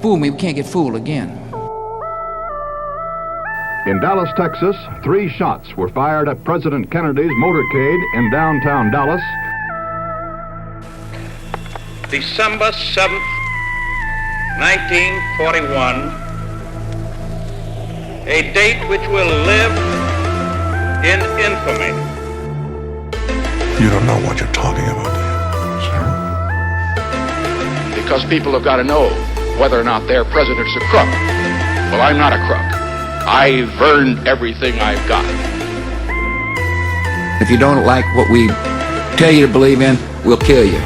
fool me, we can't get fooled again. In Dallas, Texas, 3 shots were fired at President Kennedy's motorcade in downtown Dallas. December 7th, 1941, a date which will live in infamy. You don't know what you're talking about, do you? Because people have got to know whether or not their president's a crook. Well, I'm not a crook. I've earned everything I've got. If you don't like what we tell you to believe in, we'll kill you.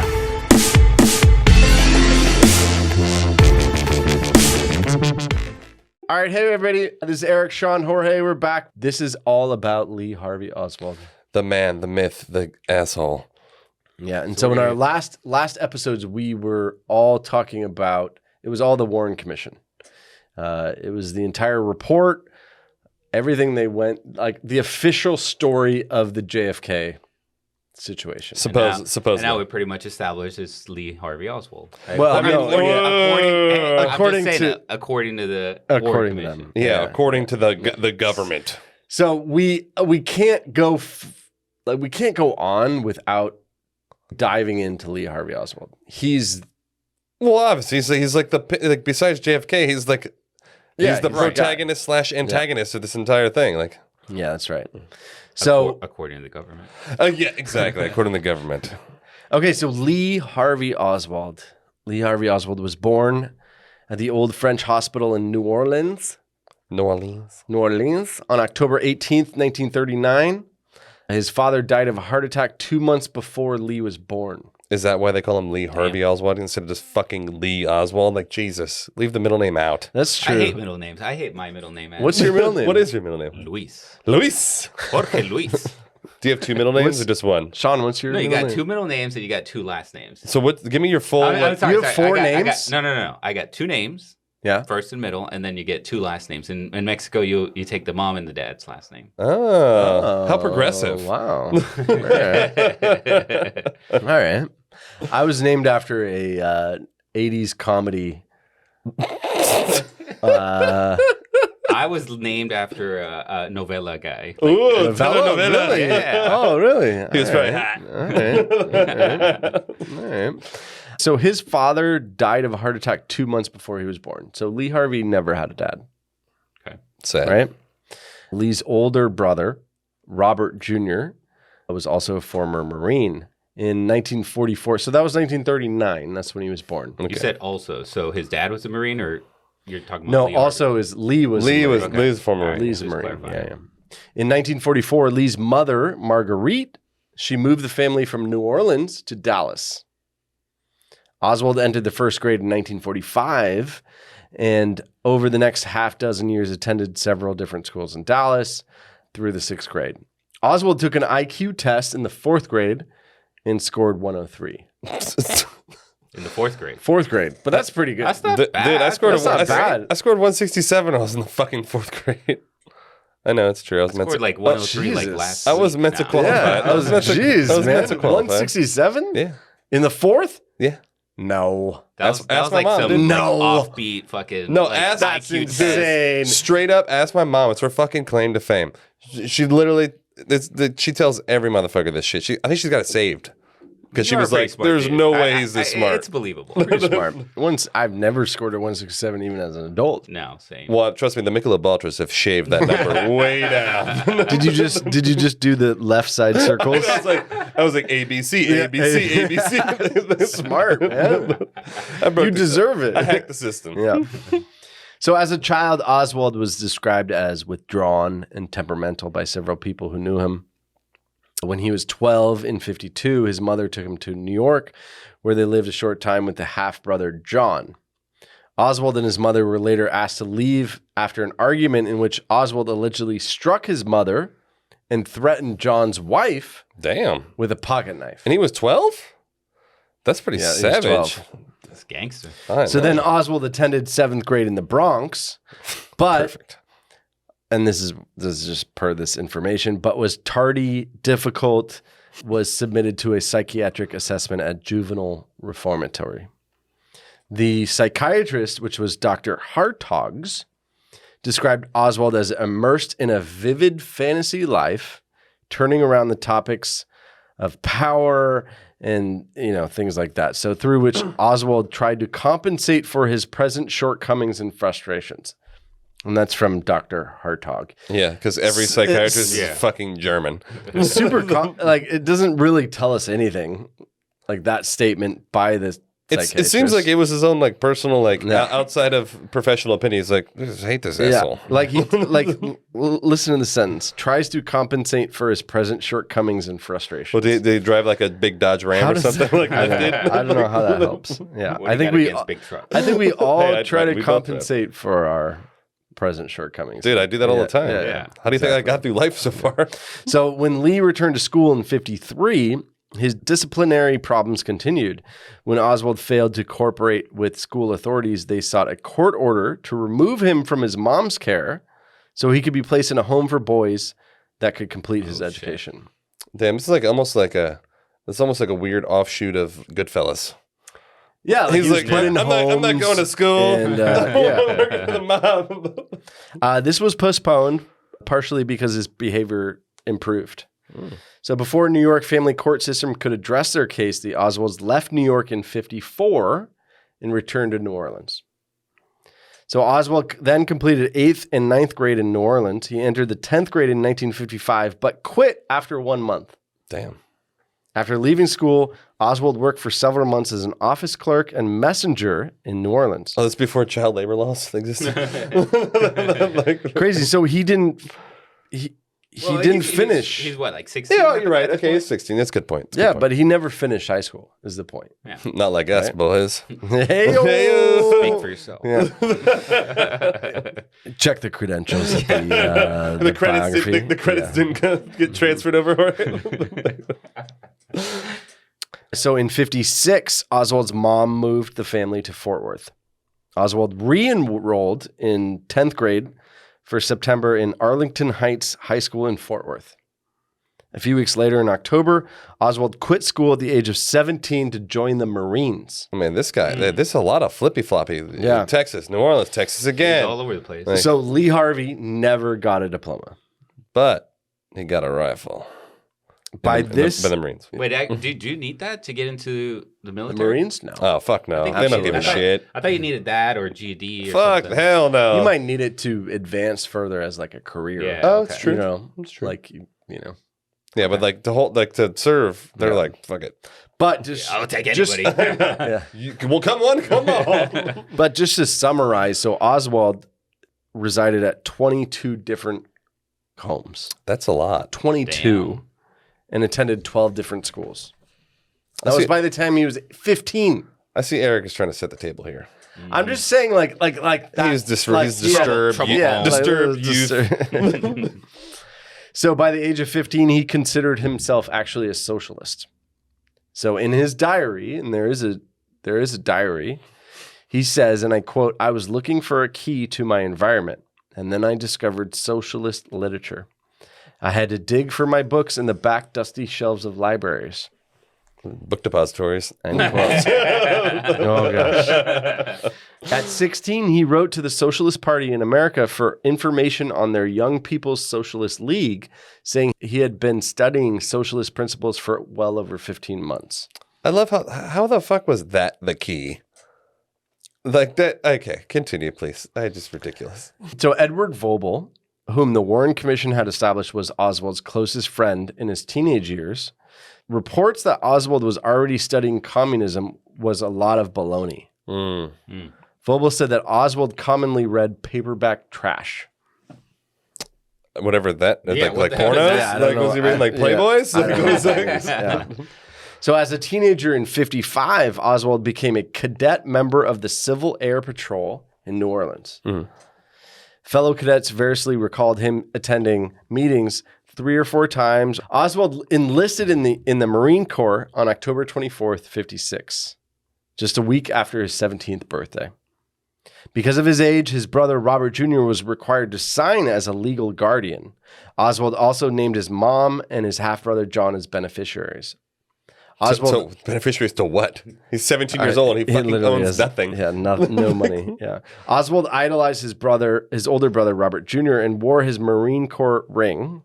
All right, hey everybody, this is Eric, Sean, Jorge, we're back. This is all about Lee Harvey Oswald. The man, the myth, the asshole. Yeah, and so in our last episodes, we were all talking about, it was all the Warren Commission. It was the entire report, everything they went, like the official story of the JFK situation. Supposedly. And now we pretty much established it's Lee Harvey Oswald. Right? Well, according to the Warren Commission. Yeah, according to the government. So we can't go we can't go on without diving into Lee Harvey Oswald. Well, obviously, he's like besides JFK, he's the protagonist / antagonist of this entire thing. Like, yeah, that's right. So according to the government. Yeah, exactly. According to the government. Okay, so Lee Harvey Oswald. Lee Harvey Oswald was born at the old French hospital in New Orleans on October 18th, 1939. His father died of a heart attack 2 months before Lee was born. Is that why they call him Lee Harvey Oswald instead of just fucking Lee Oswald? Like, Jesus, leave the middle name out. That's true. I hate middle names. I hate my middle name. What's your middle name? What is your middle name? Luis. Jorge Luis. Do you have 2 middle names or just one? Sean, what's your No, you middle got name? 2 middle names and you got 2 last names. So give me your full... You have 4 names? No. I got 2 names. Yeah. First and middle, and then you get 2 last names. In Mexico, you take the mom and the dad's last name. Oh, how progressive. Wow. All right. I was named after a 80s comedy. I was named after a novella guy. Ooh, novella? Really? Yeah. Oh, really? He was very hot. All right. So his father died of a heart attack 2 months before he was born. So Lee Harvey never had a dad. Okay. Sad. Right? Lee's older brother, Robert Jr., was also a former Marine in 1944. So that was 1939. That's when he was born. You said also. So his dad was a Marine, or you're talking about No, Lee also is Lee was Lee a was Marine. Lee's former. Right. Lee's a Just Marine. clarifying. Yeah. In 1944, Lee's mother, Marguerite, she moved the family from New Orleans to Dallas. Oswald entered the first grade in 1945, and over the next half dozen years attended several different schools in Dallas through the 6th grade. Oswald took an IQ test in the 4th grade and scored 103. In the 4th grade. 4th grade, but that's pretty good. That's not Dude, bad. I scored That's not bad. I scored 167 when I was in the fucking 4th grade. I know, it's true. I was meant scored to like 103 like Jesus. last I was week. meant to Nah. qualify. Yeah, I was meant to qualify. 167? Yeah. In the 4th? Yeah. No. That was Ask my like mom, some dude. like, No. offbeat fucking No, like, ask- That's IQ test. insane. Straight up, ask my mom. It's her fucking claim to fame. She literally, she tells every motherfucker this shit. I think she's got it saved. Because she You're a was pretty like, smart there's dude. no way he's this smart. It's believable. Pretty smart. I've never scored a 167 even as an adult. No, same. Well, trust me, the Michelob Ultras have shaved that number way down. Did you just do the left side circles? I was like ABC, ABC, ABC. Smart, man. You deserve it. I hacked the system. Yeah. So as a child, Oswald was described as withdrawn and temperamental by several people who knew him. When he was 12 in 52, his mother took him to New York, where they lived a short time with the half-brother John. Oswald and his mother were later asked to leave after an argument in which Oswald allegedly struck his mother and threatened John's wife Damn. with a pocket knife. And he was 12? That's pretty Yeah, he was savage. 12. That's gangster. I So know. then Oswald attended 7th grade in the Bronx, but Perfect. and this is just per this information, but was tardy, difficult, was submitted to a psychiatric assessment at juvenile reformatory. The psychiatrist, which was Dr. Hartogs, described Oswald as immersed in a vivid fantasy life, turning around the topics of power and, things like that. So through which Oswald tried to compensate for his present shortcomings and frustrations. And that's from Dr. Hartog. Yeah, because every psychiatrist is fucking German. Super, it doesn't really tell us anything, like that statement by the psychiatrist. It seems like it was his own personal outside of professional opinion. He's like, I just hate this asshole. Listen to the sentence. Tries to compensate for his present shortcomings and frustrations. Well, they drive like a big Dodge Ram or something like that. I don't know how that helps. Yeah, I think we all try to compensate for our present shortcomings. Dude, I do that all the time. Yeah. How do you think I got through life so far? So when Lee returned to school in 1953, his disciplinary problems continued. When Oswald failed to cooperate with school authorities, they sought a court order to remove him from his mom's care so he could be placed in a home for boys that could complete his education. Damn, it's almost like a weird offshoot of Goodfellas. Yeah, he's like, I'm not going to school. And, I'm working for the mob. This was postponed partially because his behavior improved. So before New York family court system could address their case, the Oswalds left New York in 1954 and returned to New Orleans. So Oswald then completed 8th and 9th grade in New Orleans. He entered the 10th grade in 1955, but quit after 1 month. Damn. After leaving school, Oswald worked for several months as an office clerk and messenger in New Orleans. Oh, that's before child labor laws existed. Crazy. So he didn't finish. He's what, like 16? Yeah, you're right. Okay, he's 16. That's a good point. But he never finished high school, is the point. Yeah. Not like us, boys. Hey-o! Speak for yourself. Yeah. Check the credentials of the credits. The credits didn't get transferred over. So in 1956, Oswald's mom moved the family to Fort Worth. Oswald re-enrolled in 10th grade for September in Arlington Heights High School in Fort Worth. A few weeks later in October, Oswald quit school at the age of 17 to join the Marines. I mean, this guy, this is a lot of flippy-floppy. Yeah. Texas, New Orleans, Texas again. He's all over the place. So Lee Harvey never got a diploma. But he got a rifle. By the Marines. Wait, do you need that to get into the The military? Marines? No. Oh, fuck no. They don't give a shit. I thought you needed that or GED or Fuck, something. hell no. You might need it to advance further as like a career. Yeah, Oh, it's true. It's true. Like, you know. Yeah, but to serve, they're like, fuck it. But just I'll take anybody. Come on. But just to summarize, so Oswald resided at 22 different homes. That's a lot. 22. Damn. And attended 12 different schools. That was by the time he was 15. I see Eric is trying to set the table here. I'm just saying, like that, He's disturbed. trouble yeah, disturbed like, youth. So by the age of 15, he considered himself actually a socialist. So in his diary, and there is a diary, he says, and I quote, "I was looking for a key to my environment, and then I discovered socialist literature. I had to dig for my books in the back dusty shelves of libraries." Book depositories. End quote. Oh, gosh. At 16, he wrote to the Socialist Party in America for information on their Young People's Socialist League, saying he had been studying socialist principles for well over 15 months. I love how the fuck was that the key? Like that. Okay, continue, please. Just ridiculous. So Edward Vobel, whom the Warren Commission had established was Oswald's closest friend in his teenage years, reports that Oswald was already studying communism was a lot of baloney. Vobel said that Oswald commonly read paperback trash. Whatever that, Yeah, like what the hell is pornos? that? I Like, don't was he know. reading like Playboys? I don't know. Like, Yeah. So as a teenager in 1955, Oswald became a cadet member of the Civil Air Patrol in New Orleans. Fellow cadets variously recalled him attending meetings 3 or 4 times. Oswald enlisted in the Marine Corps on October 24th, 1956, just a week after his 17th birthday. Because of his age, his brother Robert Jr. was required to sign as a legal guardian. Oswald also named his mom and his half-brother John as beneficiaries. Oswald, So beneficiaries to what? He's 17 years old. And he fucking literally owns has- nothing. Yeah, no money. Yeah. Oswald idolized his older brother, Robert Jr., and wore his Marine Corps ring.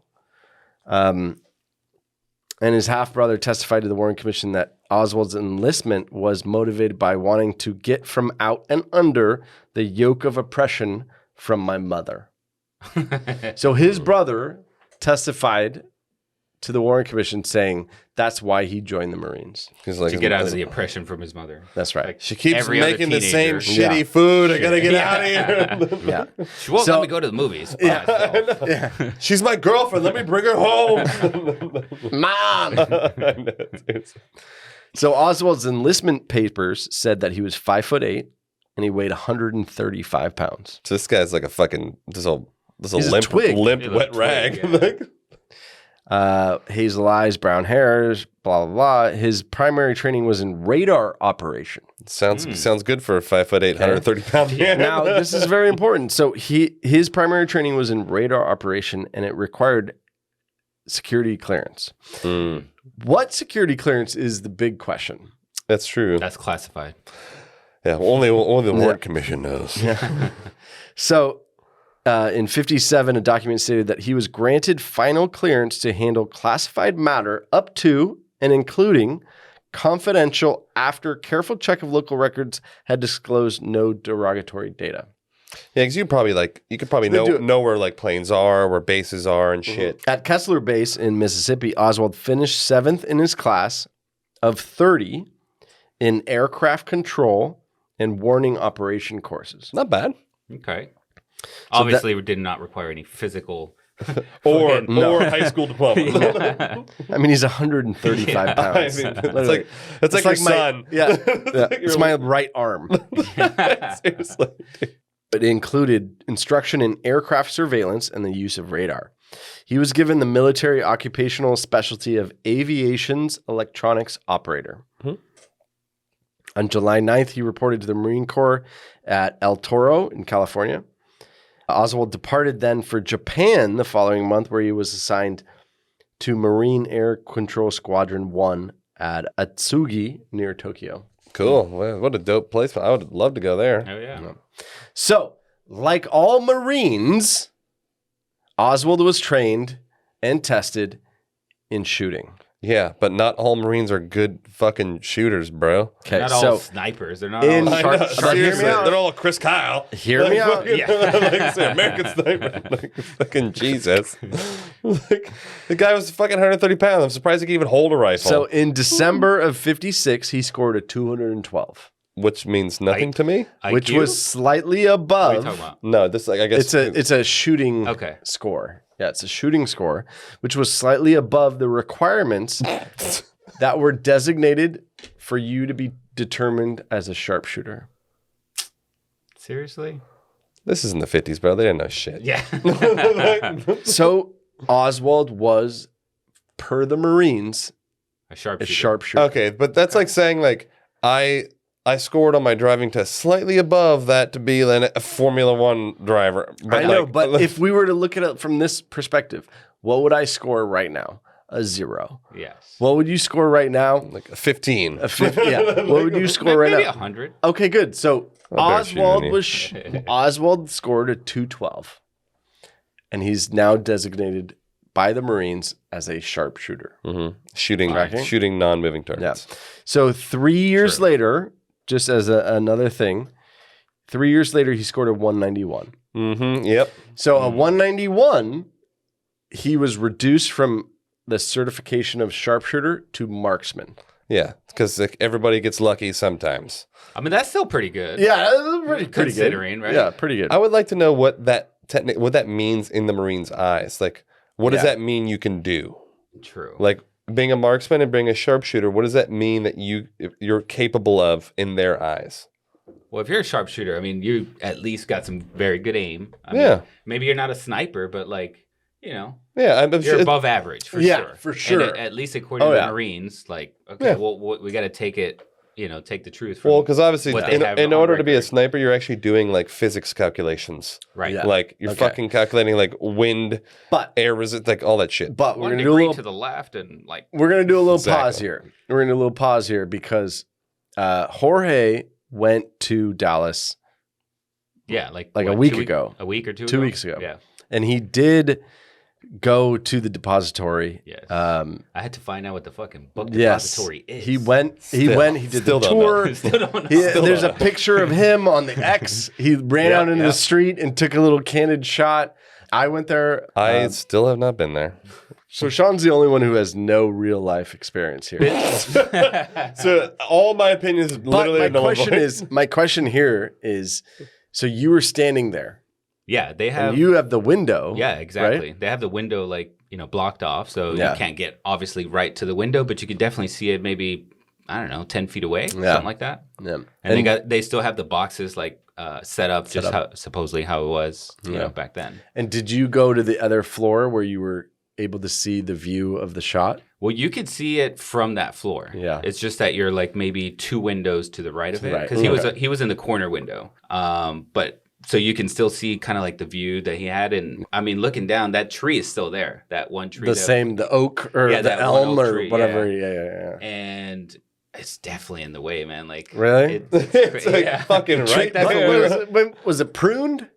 And his half-brother testified to the Warren Commission that Oswald's enlistment was motivated by wanting to get from out and under the yoke of oppression from my mother. So his brother testified to the Warren Commission saying that's why he joined the Marines. He's like, To get out of the oppression from his mother. That's right. Like she keeps every other making the same teenager. shitty Yeah. food. I gotta get out of here. Yeah. She won't So- let me go to the movies. Yeah. She's my girlfriend. Let me bring her home. Mom! So Oswald's enlistment papers said that he was 5'8" and he weighed 135 pounds. So this guy's like a fucking this a He's a limp twig. limp He's a wet twig, rag. yeah. Hazel eyes, brown hairs, blah, blah, blah. His primary training was in radar operation. Sounds good for a 5'8", 130-pound man. Now, this is very important. So his primary training was in radar operation, and it required security clearance. What security clearance is the big question? That's true. That's classified. Yeah, only the Warren Commission knows. So in 57, a document stated that he was granted final clearance to handle classified matter up to and including confidential after careful check of local records had disclosed no derogatory data. Yeah, because you could probably know where like planes are, where bases are, and shit. At Kessler Base in Mississippi, Oswald finished 7th in his class of 30 in aircraft control and warning operation courses. Not bad. Okay. Obviously, it did not require any physical Or high school diploma. I mean, he's 135 pounds. I mean, Literally. it's like your son. Yeah, it's my right arm. Seriously. It included instruction in aircraft surveillance and the use of radar. He was given the military occupational specialty of aviation's electronics operator. On July 9th, he reported to the Marine Corps at El Toro in California. Oswald departed then for Japan the following month, where he was assigned to Marine Air Control Squadron 1 at Atsugi near Tokyo. Cool. Well, what a dope place. I would love to go there. Oh, yeah. So, like all Marines, Oswald was trained and tested in shooting. Yeah, but not all Marines are good fucking shooters, bro. Okay, Not all so snipers. They're not in all I know, But hear me seriously, out. they're all Chris Kyle. Hear me out. Fucking, like, say, American sniper. Like, fucking Jesus. Like, the guy was fucking 130 pounds. I'm surprised he could even hold a rifle. So in December of 56, he scored a 212, which means nothing to me. which IQ? was slightly What are you above. talking about? No, this like I guess It's a shooting Okay. score. Yeah, it's a shooting score, which was slightly above the requirements that were designated for you to be determined as a sharpshooter. Seriously? this is in the 50s, bro. They didn't know shit. Yeah. So Oswald was, per the Marines, A a sharpshooter. sharpshooter. Okay, but that's like saying like I scored on my driving test slightly above that to be a Formula One driver. I know, but if we were to look at it from this perspective, what would I score right now? A 0. Yes. What would you score right now? like a 15. A 50. Yeah. What would you score right Maybe now? 100. Okay, good. So better shoot Oswald than was Oswald scored a 212, and he's now designated by the Marines as a sharpshooter. Shooting non-moving Yeah. targets. So 3 years later, just as another thing, 3 years later he scored a 191. Yep. So a 191, he was reduced from the certification of sharpshooter to marksman. Yeah, because like, everybody gets lucky sometimes. I mean, that's still pretty good. Yeah, pretty good. Considering, right? Yeah, pretty good. I would like to know what that means in the Marines' eyes. Like, what does that mean you can do? True. Like being a marksman and being a sharpshooter, what does that mean that you're capable of in their eyes? Well, if you're a sharpshooter, I mean, you at least got some very good aim. I Yeah. mean, maybe you're not a sniper, but like, you know, Yeah, I'm you're sure. above average for Yeah, sure. for sure. And at least according Oh, to yeah. the Marines, like, okay, Yeah. well, we got to take it take the truth from Well, because obviously, what they have in on order to be a record. sniper, you're actually doing like physics calculations. Right. Yeah. Like you're fucking calculating like wind, But air resist, like all that shit. but we're 1 gonna do a degree little to the left and like we're gonna do a little Exactly. pause here. We're gonna do a little pause here because Jorge went to Dallas like a what, week 2 ago. a week or 2 2 ago? weeks ago. Yeah. and he did go to the depository. Yes. I had to find out what the fucking book Yes, depository is. he went. He did Still the don't know. tour. Still don't know. There's a picture of him on the X. He ran out into the street and took a little candid shot. I went there. I still have not been there. So Sean's the only one who has no real life experience here. So all my opinions But literally my question here is, so you were standing there. Yeah, they have. And you have the window. Yeah, exactly. Right? They have the window blocked off, so Yeah. you can't get obviously right to the window, but you can definitely see it maybe 10 feet away, something like that. Yeah. And they still have the boxes set up how supposedly how it was back then. And did you go to the other floor where you were able to see the view of the shot? Well, you could see it from that floor. Yeah. It's just that you're maybe 2 windows to the right of it Right. because he was in the corner window. But so you can still see kind of the view that he had, and I mean, looking down, that tree is still there. That one tree, the oak or the that one elm oak or tree, whatever. Yeah. And it's definitely in the way, man. Really? It's fucking right there. Was it pruned?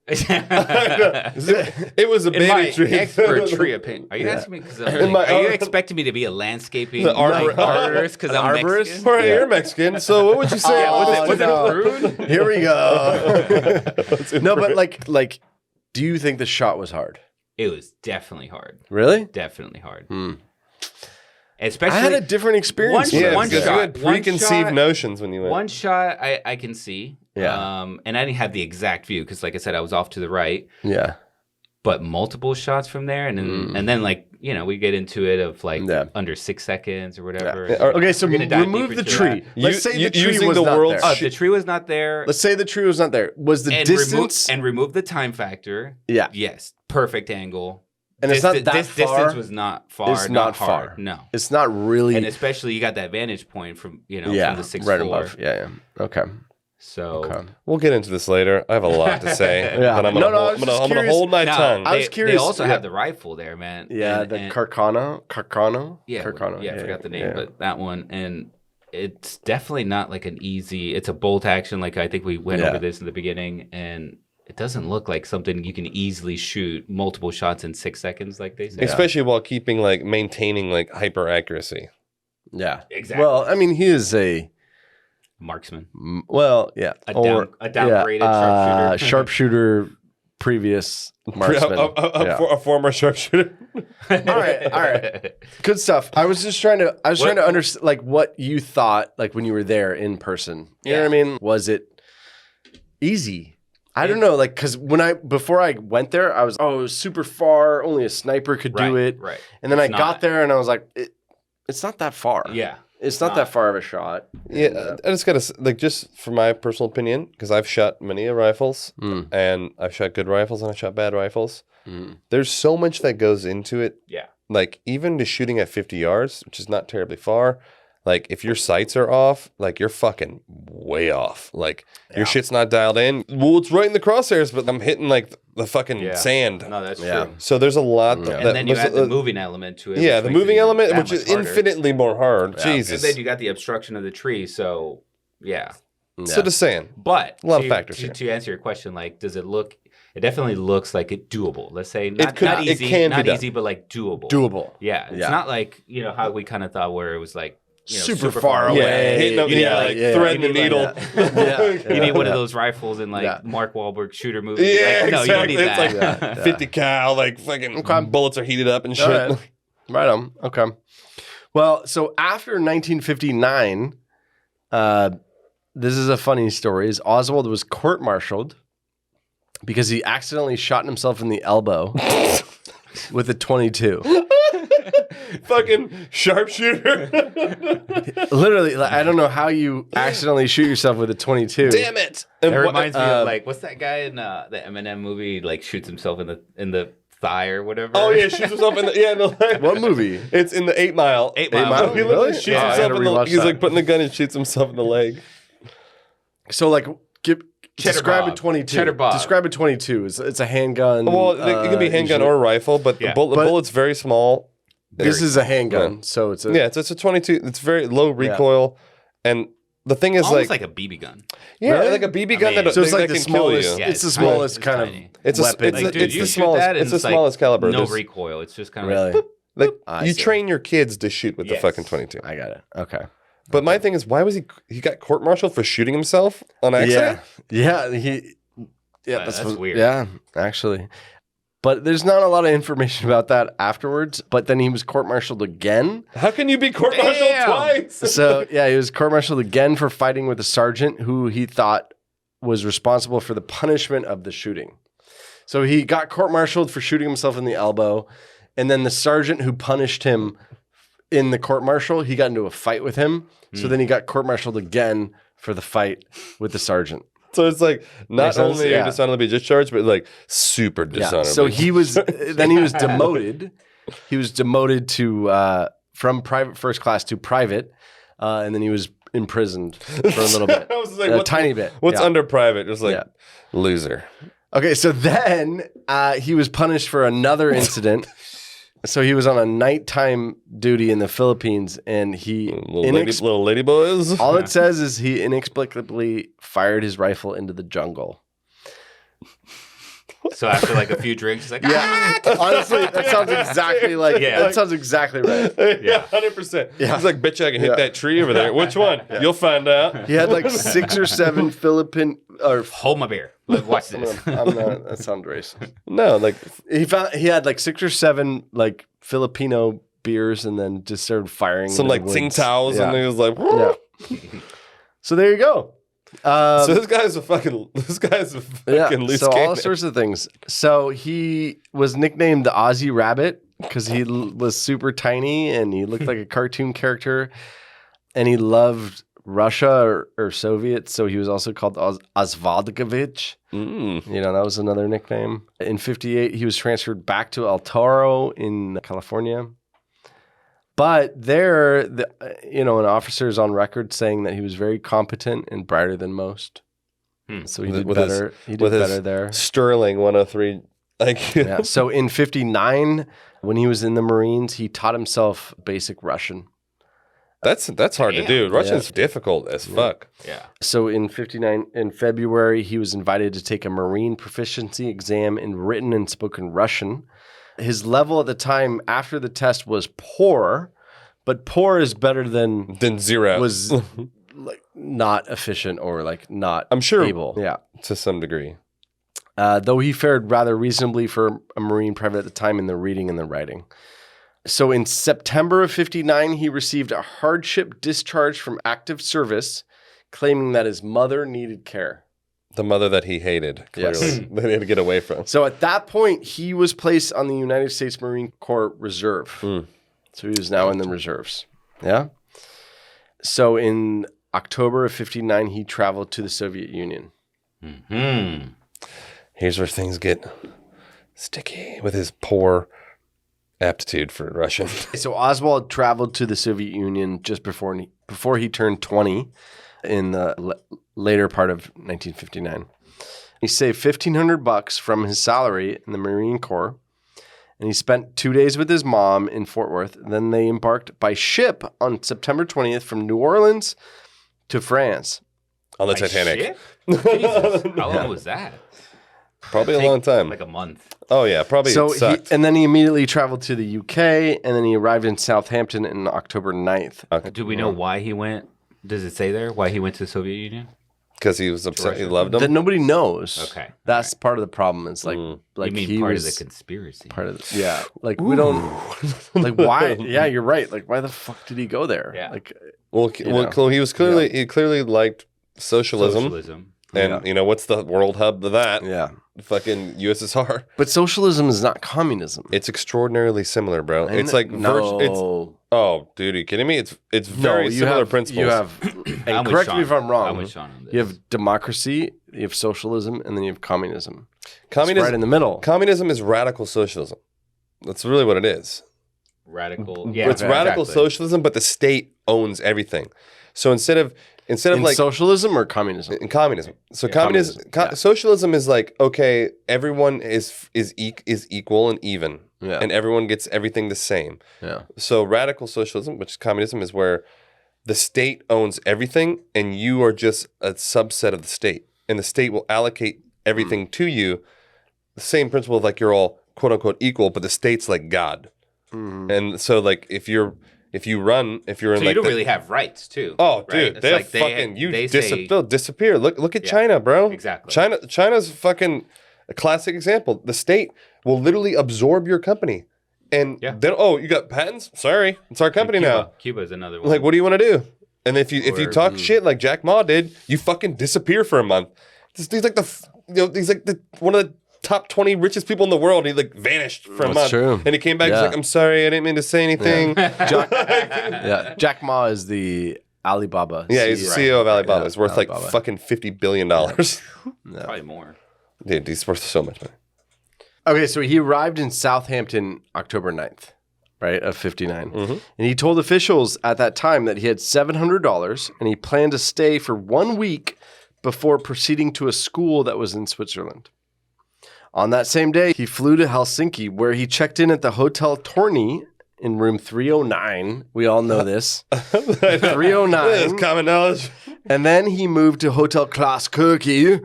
It was a In my baby tree. expert tree opinion. Are you asking me? Because are you expecting me to be a landscaping arborist? Because I'm arborist? Mexican. Or you're Mexican, so what would you say? Was it pruned? Here we go. No, but do you think the shot was hard? It was definitely hard. Really? Definitely hard. Especially, I had a different experience. Yeah, one because shot. you had preconceived notions when you went. One shot I can see. Yeah. And I didn't have the exact view because, like I said, I was off to the right. Yeah. But multiple shots from there, and then we get into it of under 6 seconds or whatever. Yeah. Okay, so We're gonna dive remove deeper the into tree. that. Let's say the tree using was the not world's there. The tree was not there. Let's say the tree was not there. Was the distance? and remove the time factor. Yeah. Yes. Perfect angle. And it's not that this far. distance was not far. It's not hard. far. No. It's not really. And especially you got that vantage point from from the 6th right floor. above. Yeah. Okay. So We'll get into this later. I have a lot to say. Yeah. But I'm No, gonna I was just I'm gonna curious. hold my now, tongue. I was curious. They also Yeah. have the rifle there, man. Yeah, And- the and- Carcano. Yeah, Carcano. I forgot the name, yeah. but that one, and it's definitely not an easy. It's a bolt action, I think we went over this in the beginning, and it doesn't look like something you can easily shoot multiple shots in 6 seconds, like they say. Especially while keeping maintaining hyper accuracy. Yeah. Exactly. Well, I mean, he is a Marksman, yeah, a downgraded sharpshooter. Sharpshooter, previous marksman. A former sharpshooter. All right. Good stuff. I was trying to understand what you thought when you were there in person. You know what I mean? Was it easy? I don't know, because before I went there, I was, it was super far. Only a sniper could do it. Right. And then It's I got not. there and I was like, it's not that far. Yeah. It's not that far of a shot. Yeah, I just gotta just for my personal opinion, because I've shot many rifles, and I've shot good rifles and I've shot bad rifles. There's so much that goes into it. Yeah. Even to shooting at 50 yards, which is not terribly far. If your sights are off, you're fucking way off. Your shit's not dialed in. Well, it's right in the crosshairs, but I'm hitting the fucking sand. No, that's true. So there's a lot. And then you add the moving element to it. Yeah, which the makes moving it element, that which much is harder. infinitely more hard. Yeah. Jesus. And then you got the obstruction of the tree. So yeah. So just saying. But a lot of factors to, here. to answer your question, does it look? It definitely looks like it doable. Let's say not it easy, can be not done. easy, but doable. Doable. Yeah, it's not how we kind of thought where it was super far away. Yeah, hitting up, threading the needle. You need one of those rifles in Mark Wahlberg shooter movie. Yeah, no, exactly. you don't need that. It's 50 cal, fucking bullets are heated up and shit. All right on. Okay. Well, so after 1959, this is a funny story. Oswald was court-martialed because he accidentally shot himself in the elbow with a .22. Fucking sharpshooter. Literally, I don't know how you accidentally shoot yourself with a .22. Damn it. It reminds me of what's that guy in the Eminem movie? Shoots himself in the thigh or whatever. Oh yeah, shoots himself in the leg. What movie? It's in the 8 Mile. 8 Mile. Mile? He literally Really? shoots Yeah, I himself gotta in the. rewatch He's that. like putting the gun and shoots himself in the leg. So like, describe Bob. a 22. Cheddar Bob. Describe a 22. It's a handgun. Well, it can be handgun or rifle, but Yeah. the bullet's very small. This is a handgun, so it's a Yeah, it's a 22. It's very low recoil, and the thing is Almost like a BB gun. Really? like a BB gun I mean- that, So it's that like the can kill you. smallest. Yeah, It's the it's tiny. smallest It's kind tiny. It's a, weapon. it's, Like, dude, it's you the shoot smallest. that and It's the it's like smallest caliber. No There's- recoil. It's just kind of Really? Like I you see. train your kids to shoot with the Yes. fucking 22. I got it. Okay. But my thing is, why was he got court-martialed for shooting himself on accident? Yeah. That's weird. Yeah, actually. But there's not a lot of information about that afterwards. But then he was court-martialed again. How can you be court-martialed Damn. twice? So yeah, he was court-martialed again for fighting with a sergeant who he thought was responsible for the punishment of the shooting. So he got court-martialed for shooting himself in the elbow, and then the sergeant who punished him in the court-martial, he got into a fight with him. So then he got court-martialed again for the fight with the sergeant. So it's like not Makes sense? only Yeah. are you dishonorably discharged, but like super Yeah. dishonorably. So he was then he was demoted. He was demoted to from private first class to private, and then he was imprisoned for a little bit, I was like, a tiny bit. What's Yeah. under private? Just like Yeah. loser. Okay, so then he was punished for another incident. So he was on a nighttime duty in the Philippines, and he Little lady boys. all it says is he inexplicably fired his rifle into the jungle. So after like a few drinks, he's like, Yeah, honestly, that sounds exactly like Yeah. that sounds exactly right. Yeah, 100%. Yeah. He's like, bitch, I can hit Yeah. that tree over there. Which one? You'll find out. He had like 6 or 7 Philippine or hold my beer. Look, watch this. I'm not, that sounds racist. No, like He had like 6 or 7 like Filipino beers, and then just started firing some into like the Tsing woods. Taos, Yeah. and he was like, Yeah. So there you go. so this guy's a fucking loose so all cannon. sorts of things. So he was nicknamed the Aussie Rabbit because he was super tiny and he looked like a cartoon character, and he loved Russia or Soviets, so he was also called Osvaldikovich. You know, that was another nickname. In 58, he was transferred back to El Toro in California. But there, an officer is on record saying that he was very competent and brighter than most. So he did better. He did better there. Sterling 103 IQ. Yeah. So in 59, when he was in the Marines, he taught himself basic Russian. That's hard to do. Russian's difficult as fuck. Yeah. So in 59, in February, he was invited to take a Marine proficiency exam in written and spoken Russian. His level at the time after the test was poor, but poor is better than zero. was like not efficient or like not I'm sure able. Yeah. to some degree. Though he fared rather reasonably for a Marine private at the time in the reading and the writing. So in September of 59, he received a hardship discharge from active service, claiming that his mother needed care. The mother that he hated, clearly. Yes. That he had to get away from. So at that point, he was placed on the United States Marine Corps Reserve. So he was now in the reserves. Yeah. So in October of 59, he traveled to the Soviet Union. Here's where things get sticky with his poor aptitude for Russian. So Oswald traveled to the Soviet Union just before he turned 20 in the later part of 1959. He saved $1,500 from his salary in the Marine Corps, and he spent 2 days with his mom in Fort Worth. Then they embarked by ship on September 20th from New Orleans to France. On the Titanic. Shit? Jesus. How long was that? Probably a long time. Like a month. Oh, yeah. Probably So sucked. and then he immediately traveled to the UK, and then he arrived in Southampton on October 9th. Do we know why he went? Does it say there why he went to the Soviet Union? Because he was upset. He loved him. That nobody knows. Okay. That's part of the problem. It's like You he mean part of was the conspiracy? part of the, yeah. Like we don't like why? Yeah, you're right. Like why the fuck did he go there? Yeah. Like Well, he was clearly he clearly liked socialism. Socialism. And what's the world hub to that? yeah. Fucking USSR. But socialism is not communism. It's extraordinarily similar, bro. Isn't It's it? like no. oh, dude, are you kidding me? It's very similar principles. You have, I'm and with correct me Sean. if I'm wrong. I'm with Sean on this. You have democracy, you have socialism, and then you have communism. right in the middle. Communism is radical socialism. That's really what it is. Radical. Yeah, It's radical socialism, but the state owns everything. So instead of In like socialism or communism? in communism. So communism. socialism is like, okay, everyone is equal and even, Yeah. and everyone gets everything the same. Yeah. So radical socialism, which is communism, is where the state owns everything, and you are just a subset of the state, and the state will allocate everything to you. The same principle of like you're all quote unquote equal, but the state's like God, and so like if you're in So like you don't really have rights too. Oh, right? dude, It's they'll like they'll disappear. Look at China, bro. Exactly. China's fucking a classic example. The state will literally absorb your company, and then you got patents. Sorry, it's our company now. Cuba's another one. Like, what do you want to do? And if you talk shit like Jack Ma did, you fucking disappear for a month. He's like he's like one of the top 20 richest people in the world. And he like vanished for a month. True. And he came back. He's like, I'm sorry, I didn't mean to say anything. Jack Ma is the Alibaba. Yeah, he's the CEO of Alibaba. Yeah, He's worth Alibaba. like fucking $50 billion. Probably more. Dude, he's worth so much money. Okay, so he arrived in Southampton October 9th, right, of 59. And he told officials at that time that he had $700 and he planned to stay for 1 week before proceeding to a school that was in Switzerland. On that same day, he flew to Helsinki, where he checked in at the Hotel Torni in room 309. We all know this. 309. That's common knowledge. And then he moved to Hotel Klaas Kirky.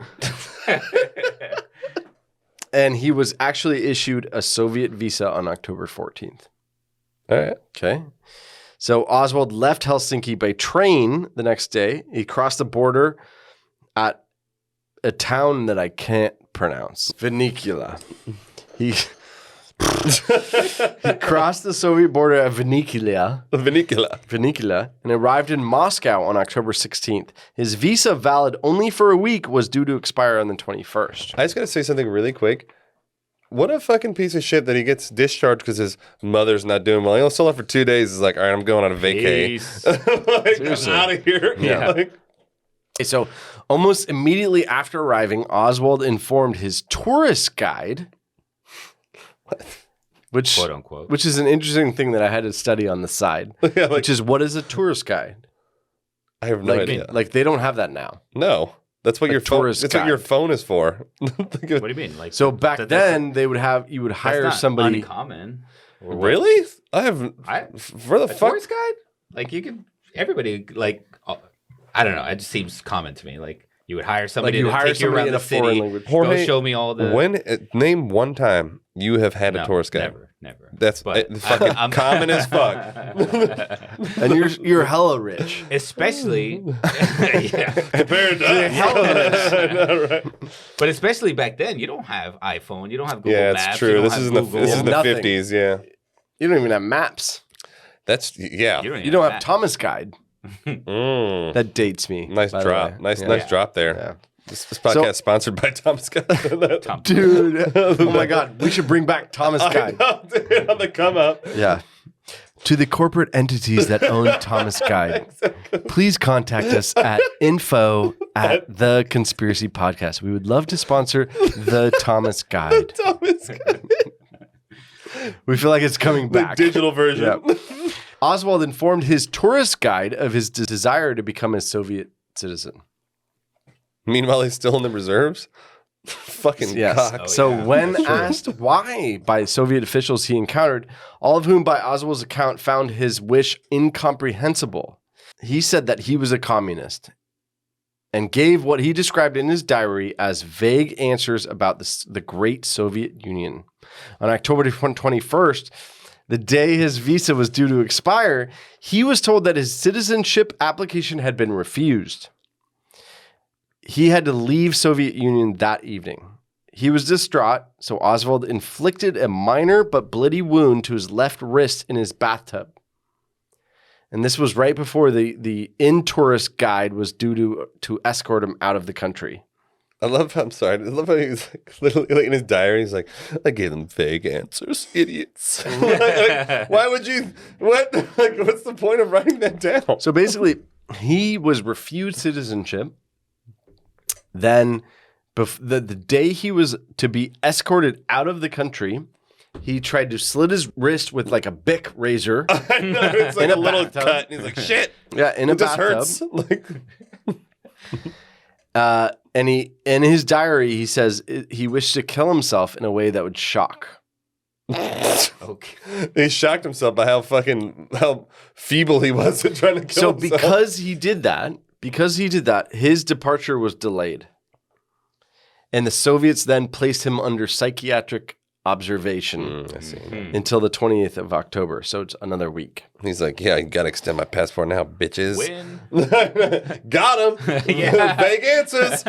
And he was actually issued a Soviet visa on October 14th. All right. Okay. So Oswald left Helsinki by train the next day. He crossed the border at a town that I can't pronounce. Vinicula. He crossed the Soviet border at Vinicula and arrived in Moscow on October 16th. His visa, valid only for a week, was due to expire on the 21st. I just got to say something really quick. What a fucking piece of shit that he gets discharged because his mother's not doing well. He'll still have for 2 days. He's like, all right, I'm going on a vacay. Peace. Like, I'm out of here. Yeah. Like, So almost immediately after arriving, Oswald informed his tourist guide, which, Quote unquote. which is an interesting thing that I had to study on the side, yeah, like, which is, what is a tourist guide? I have no Like, idea. like they don't have that now. No. That's what A your phone. tourist That's what guide. your phone is for. What do you mean? Like So back that's then, you would hire not somebody. uncommon. Or what? Really? I have. Where the A fuck? tourist guide? Like you could everybody like I don't know. It just seems common to me. Like you would hire somebody you to hire take you somebody around in the a foreign city. language. Jorge, Go show me all the. Name one time you have had a tourist guide. Never. That's But fucking I'm common as fuck. And you're hella rich. Especially, Compared to but especially back then, you don't have iPhone, you don't have Google Yeah, Maps. it's you true. don't This have is in the Google. this is in the Nothing. 50s. Yeah, You don't even have maps. that's yeah. You don't have maps. Thomas Guide. Mm. That dates me. Nice by the drop. way. Nice Yeah. nice drop there. Yeah. This podcast is sponsored by Thomas Scott. Dude, oh my God, we should bring back Thomas Guide. Dude, on the come up. Yeah. To the corporate entities that own Thomas Guide, please contact us at info@The Conspiracy Podcast. We would love to sponsor the Thomas Guide. Thomas Scott. We feel like it's coming The back. digital version. Yeah. Oswald informed his tourist guide of his desire to become a Soviet citizen. Meanwhile, he's still in the reserves. Fucking Yes. cock. So when asked why by Soviet officials he encountered, all of whom by Oswald's account found his wish incomprehensible, he said that he was a communist and gave what he described in his diary as vague answers about the great Soviet Union. On October 21st, the day his visa was due to expire, he was told that his citizenship application had been refused. He had to leave Soviet Union that evening. He was distraught, so Oswald inflicted a minor but bloody wound to his left wrist in his bathtub. And this was right before the in-tourist guide was due to escort him out of the country. I love how he's like literally like in his diary, he's like, I gave them vague answers, idiots. like, why would you what like what's the point of writing that down? So basically, he was refused citizenship. Then The day he was to be escorted out of the country, he tried to slit his wrist with like a Bic razor. I know, it's like In a a little bathtub. cut. And he's like, shit. Yeah, in a It just bathtub. hurts. Like, And he, in his diary, he says he wished to kill himself in a way that would shock. Okay. he shocked himself by how feeble he was at trying to kill So himself. because he did that, his departure was delayed. And the Soviets then placed him under psychiatric observation I see. until the 20th of October. So it's another week. He's like, yeah, I gotta extend my passport now, bitches. Win. Got him. Yeah. Vague answers.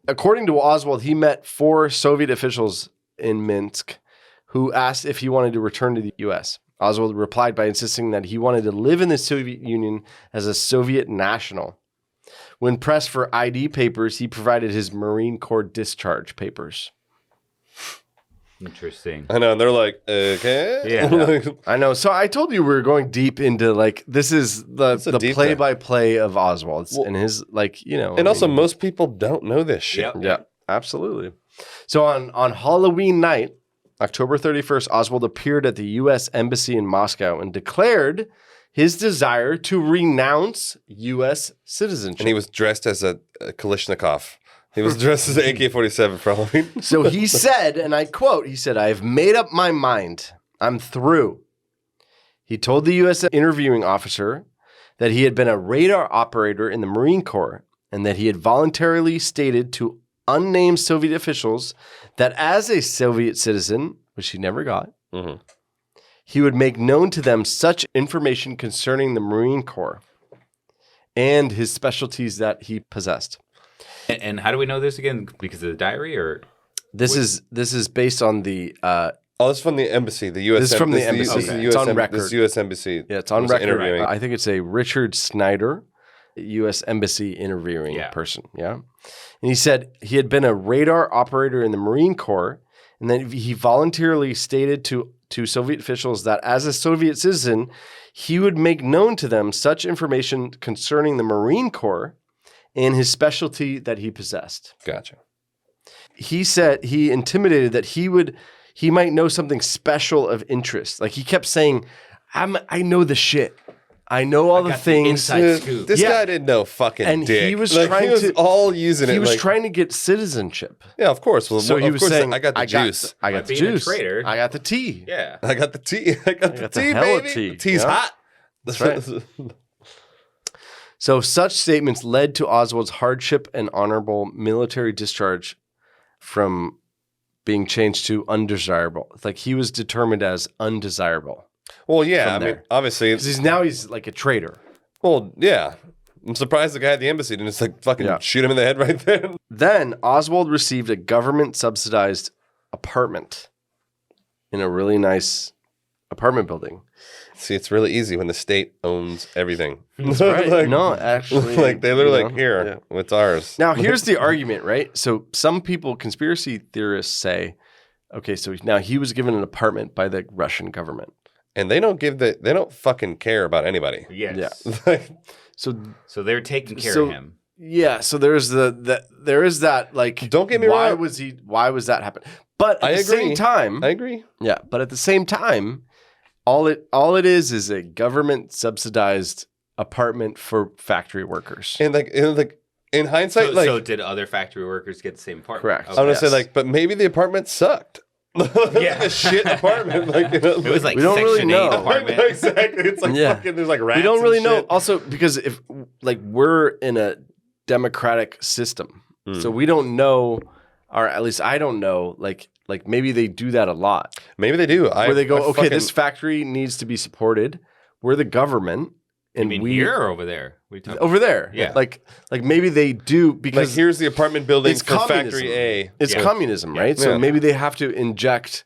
According to Oswald, he met 4 Soviet officials in Minsk who asked if he wanted to return to the U.S. Oswald replied by insisting that he wanted to live in the Soviet Union as a Soviet national. When pressed for ID papers, he provided his Marine Corps discharge papers. Interesting. I know, and they're like, okay. Yeah. I know. So I told you we were going deep into like this is the deep play-by-play of Oswald and his And also, most people don't know this shit. Yep. yeah, absolutely. So on Halloween night, October 31st, Oswald appeared at the U.S. Embassy in Moscow and declared his desire to renounce U.S. citizenship. And he was dressed as a Kalashnikov. He was dressed as an AK-47 for Halloween. So he said, and I quote, he said, "I have made up my mind. I'm through." He told the U.S. interviewing officer that he had been a radar operator in the Marine Corps and that he had voluntarily stated to unnamed Soviet officials that as a Soviet citizen, which he never got, he would make known to them such information concerning the Marine Corps and his specialties that he possessed. And how do we know this again? Because of the diary, or This is based on the Oh, this is from the embassy, the U.S. This is from the embassy. embassy. This is Okay. US It's on record. This is U.S. embassy. Yeah, it's on was record. interviewing. I think it's a Richard Snyder, U.S. Embassy interviewing person. Yeah. And he said he had been a radar operator in the Marine Corps, and then he voluntarily stated to Soviet officials that as a Soviet citizen, he would make known to them such information concerning the Marine Corps and his specialty that he possessed. Gotcha. He said he intimidated that he might know something special of interest. Like he kept saying, I know the shit. I know all the got the things. inside scoop. This Yeah. guy didn't know fucking And dick. he was Like, trying he was to all using it. He was like, trying to get citizenship. Yeah, of course. Well, So of he was course, saying, I got the juice. I got the being a juice. traitor. I got the tea. yeah. I got the tea. I got the got the tea, hella baby. tea. The tea's Yeah. hot. That's right. So such statements led to Oswald's hardship and honorable military discharge from being changed to undesirable. It's like he was determined as undesirable. Well, yeah. From I mean, there. obviously. Because he's like a traitor. Well, yeah. I'm surprised the guy at the embassy didn't just like fucking shoot him in the head right then. Then Oswald received a government subsidized apartment in a really nice apartment building. See, it's really easy when the state owns everything. That's Right. No, actually. Like they literally like, you know, here, it's ours. Now, here's the argument, right? So some people, conspiracy theorists say, okay, so now he was given an apartment by the Russian government. And they don't they don't fucking care about anybody. Yes. Yeah. Like, So they're taking care So- of him. Yeah, so there's there is that like Don't get me why wrong. why was that happen? But at I the agree. same time, I agree. yeah, but at the same time, all it is a government subsidized apartment for factory workers. And in hindsight, So did other factory workers get the same apartment? Correct. I'm gonna Yes. say but maybe the apartment sucked. Yeah. A shit apartment. It was like We don't really Section 8 know. apartment. exactly. It's like Yeah. fucking. There's like rats. We don't really and know. shit. Also, because if like we're in a democratic system, so we don't know, or at least I don't know. Like maybe they do that a lot, Maybe they do. where they go, okay, this factory needs to be supported. We're the government, I and mean, we here or over there? We talking over there. Yeah. like maybe they do like because here's the apartment building it's for communism. factory A. It's Yeah. communism, right? So Yeah. maybe they have to inject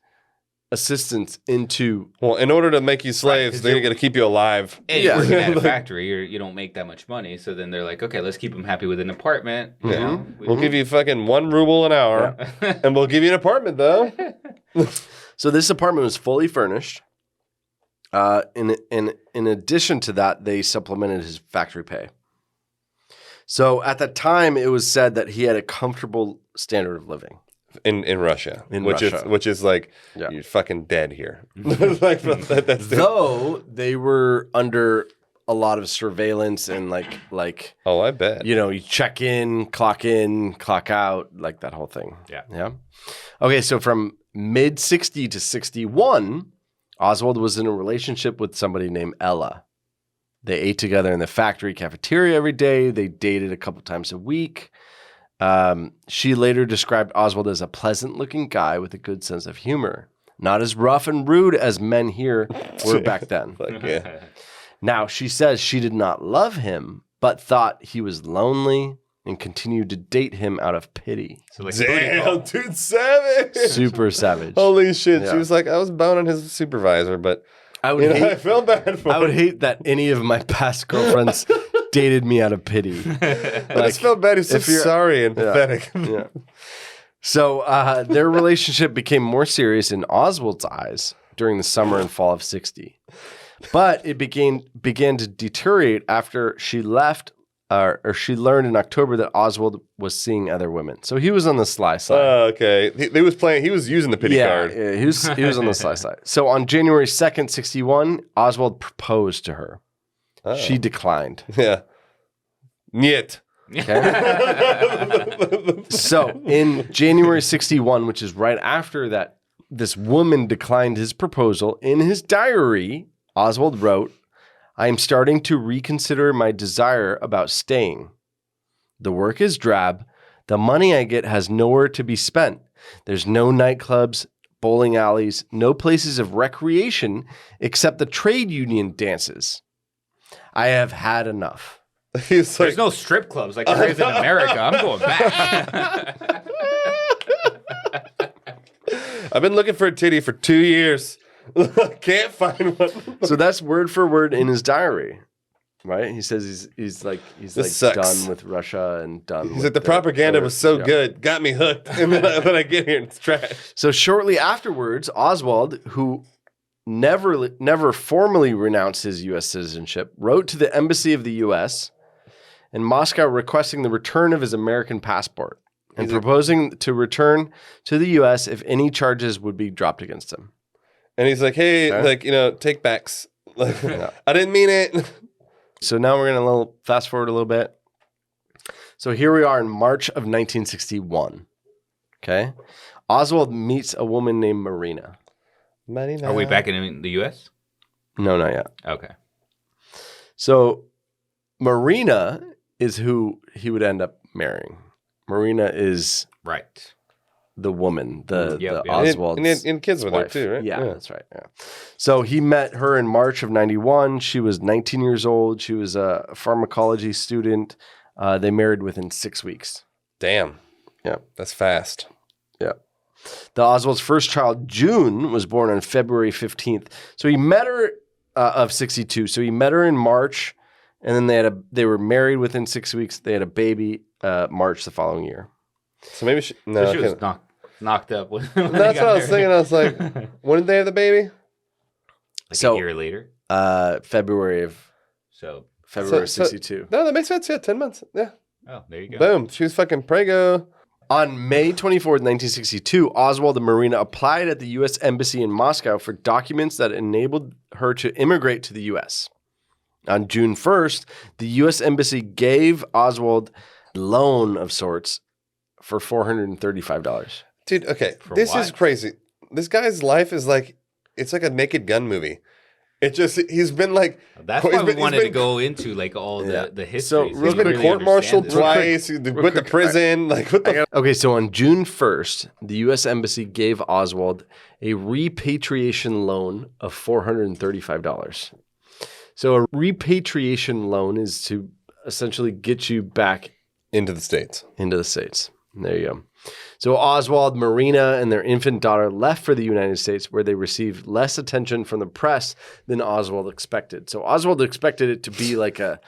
assistance into. Well, in order to make you slaves, 'cause they're you're- going to keep you alive. And Yeah. working at a factory, you don't make that much money. So then they're like, okay, let's keep them happy with an apartment. You know? We'll give you fucking 1 ruble an hour, and we'll give you an apartment though. So this apartment was fully furnished. In addition to that, they supplemented his factory pay. So at the time, it was said that he had a comfortable standard of living. In Russia, In which Russia. is like Yeah. you're fucking dead here. Like, that's Though they were under a lot of surveillance and like oh, I bet. you check in, clock out, like that whole thing. Yeah. Okay, so from mid 60 to 61, Oswald was in a relationship with somebody named Ella. They ate together in the factory cafeteria every day. They dated a couple times a week. She later described Oswald as a pleasant-looking guy with a good sense of humor. Not as rough and rude as men here were back then. Like, yeah. Now, she says she did not love him, but thought he was lonely and continued to date him out of pity. So like booty call. Damn, dude, savage. Super savage. Holy shit. Yeah. She was like, I was boning his supervisor, but I would I hate, felt bad for I would him. hate that any of my past girlfriends dated me out of pity. I just felt bad. He was so if you're- sorry and pathetic. Yeah. So their relationship became more serious in Oswald's eyes during the summer and fall of 60. But it began to deteriorate after she left, or she learned in October that Oswald was seeing other women. So he was on the sly side. Oh, okay. He was using the pity card. Yeah, he was on the sly side. So on January 2nd, 61, Oswald proposed to her. Oh. She declined. Yeah. Niet. So in January 61, which is right after that, this woman declined his proposal. In his diary, Oswald wrote, I am starting to reconsider my desire about staying. The work is drab. The money I get has nowhere to be spent. There's no nightclubs, bowling alleys, no places of recreation except the trade union dances. I have had enough. He's like, There's no strip clubs like there is in America. I'm going back. I've been looking for a titty for 2 years. Can't find one. So that's word for word in his diary, right? He says he's like sucks. done with Russia and done. He's with like, the propaganda was so yeah. good, got me hooked, and then I get here and it's trash. So shortly afterwards, Oswald, who never formally renounced his U.S. citizenship, wrote to the embassy of the U.S. in Moscow requesting the return of his American passport and proposing to return to the U.S. if any charges would be dropped against him. And he's like, hey, Okay. take backs. Like, I didn't mean it. So now we're going to fast forward a little bit. So here we are in March of 1961. Okay. Oswald meets a woman named Marina. Are we back in the U.S.? No, not yet. Okay. So Marina is who he would end up marrying. Marina is Right. the woman, the Yep. Oswald's And kids with her wife. too, right? Yeah, that's right. Yeah. So he met her in March of 91. She was 19 years old. She was a pharmacology student. They married within 6 weeks. Damn. Yeah. That's fast. Yeah. The Oswald's first child, June, was born on February 15th. So he met her of 62. So he met her in March, and then they were married within 6 weeks. They had a baby March the following year. So maybe she was knocked up. When they That's what got I was thinking. I was like, when did they have the baby? Like So- a year later. February So, 62. No, that makes sense. Yeah, 10 months. Yeah. oh, there you go. Boom. She was fucking prego. On May 24th, 1962, Oswald and Marina applied at the U.S. Embassy in Moscow for documents that enabled her to immigrate to the U.S. On June 1st, the U.S. Embassy gave Oswald a loan of sorts for $435. Dude, okay. For This what? is crazy. This guy's life is like, it's like a Naked Gun movie. It just, he's been like, That's he's why we been- wanted he's to been- go into like all Yeah. the history. So, so real He's you been really court-martialed understand this. twice. Went to prison. Like, what the Okay, so on June 1st, the U.S. Embassy gave Oswald a repatriation loan of $435. So a repatriation loan is to essentially get you back into the States. into the States. There you go. So Oswald, Marina, and their infant daughter left for the United States, where they received less attention from the press than Oswald expected. So Oswald expected it to be like a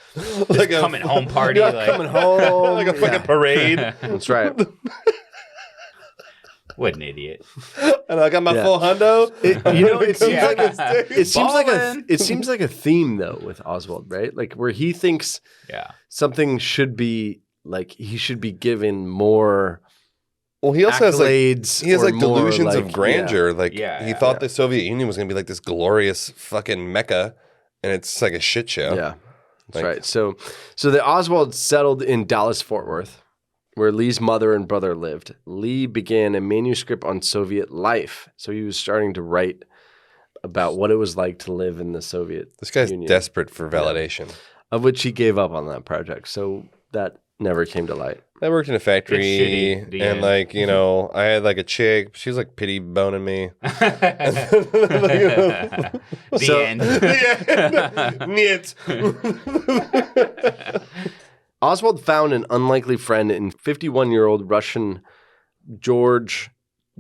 Like a Coming home party. like, coming home. like a fucking Yeah, parade. that's right. What an idiot. And I got my full hundo. It seems like a theme though with Oswald, right? Like where he thinks something should be like he should be given more. Well, he also has accolades delusions of like, grandeur. He thought the Soviet Union was going to be like this glorious fucking mecca, and it's like a shit show. Yeah, that's right. So the Oswald settled in Dallas, Fort Worth, where Lee's mother and brother lived. Lee began a manuscript on Soviet life. So he was starting to write about what it was like to live in the Soviet This guy's Union, desperate for validation. of which he gave up on that project. So that never came to light. I worked in a factory, It's shitty, the and end. like, you know, I had like a chick. She was like pity boning me. The end. Niet. Oswald found an unlikely friend in 51-year-old Russian George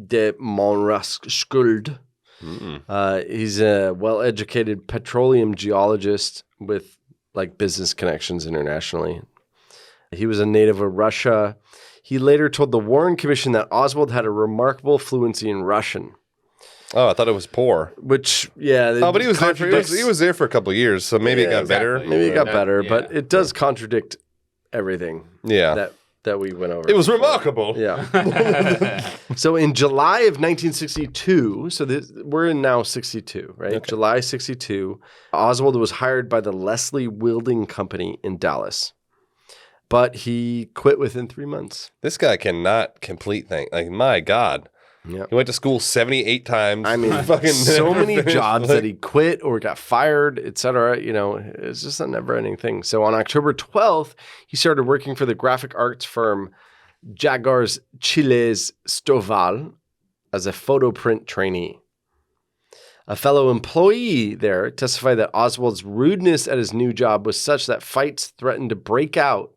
de Monraskuld. He's a well-educated petroleum geologist with like business connections internationally. He was a native of Russia. He later told the Warren Commission that Oswald had a remarkable fluency in Russian. Oh, I thought it was poor. Which, but he was there for a couple of years, so maybe it got better. Maybe it got better, Yeah. but it does contradict everything Yeah. that we went over. It was remarkable. Yeah. So in July of 1962, we're in now 62, right? Okay. July 62, Oswald was hired by the Leslie Wilding Company in Dallas. But he quit within 3 months. This guy cannot complete things. Like, my God. Yeah. He went to school 78 times. I mean, fucking so never many finished. jobs Like, that he quit or got fired, et cetera. You know, it's just a never-ending thing. So on October 12th, he started working for the graphic arts firm Jaguars Chiles Stoval as a photo print trainee. A fellow employee there testified that Oswald's rudeness at his new job was such that fights threatened to break out,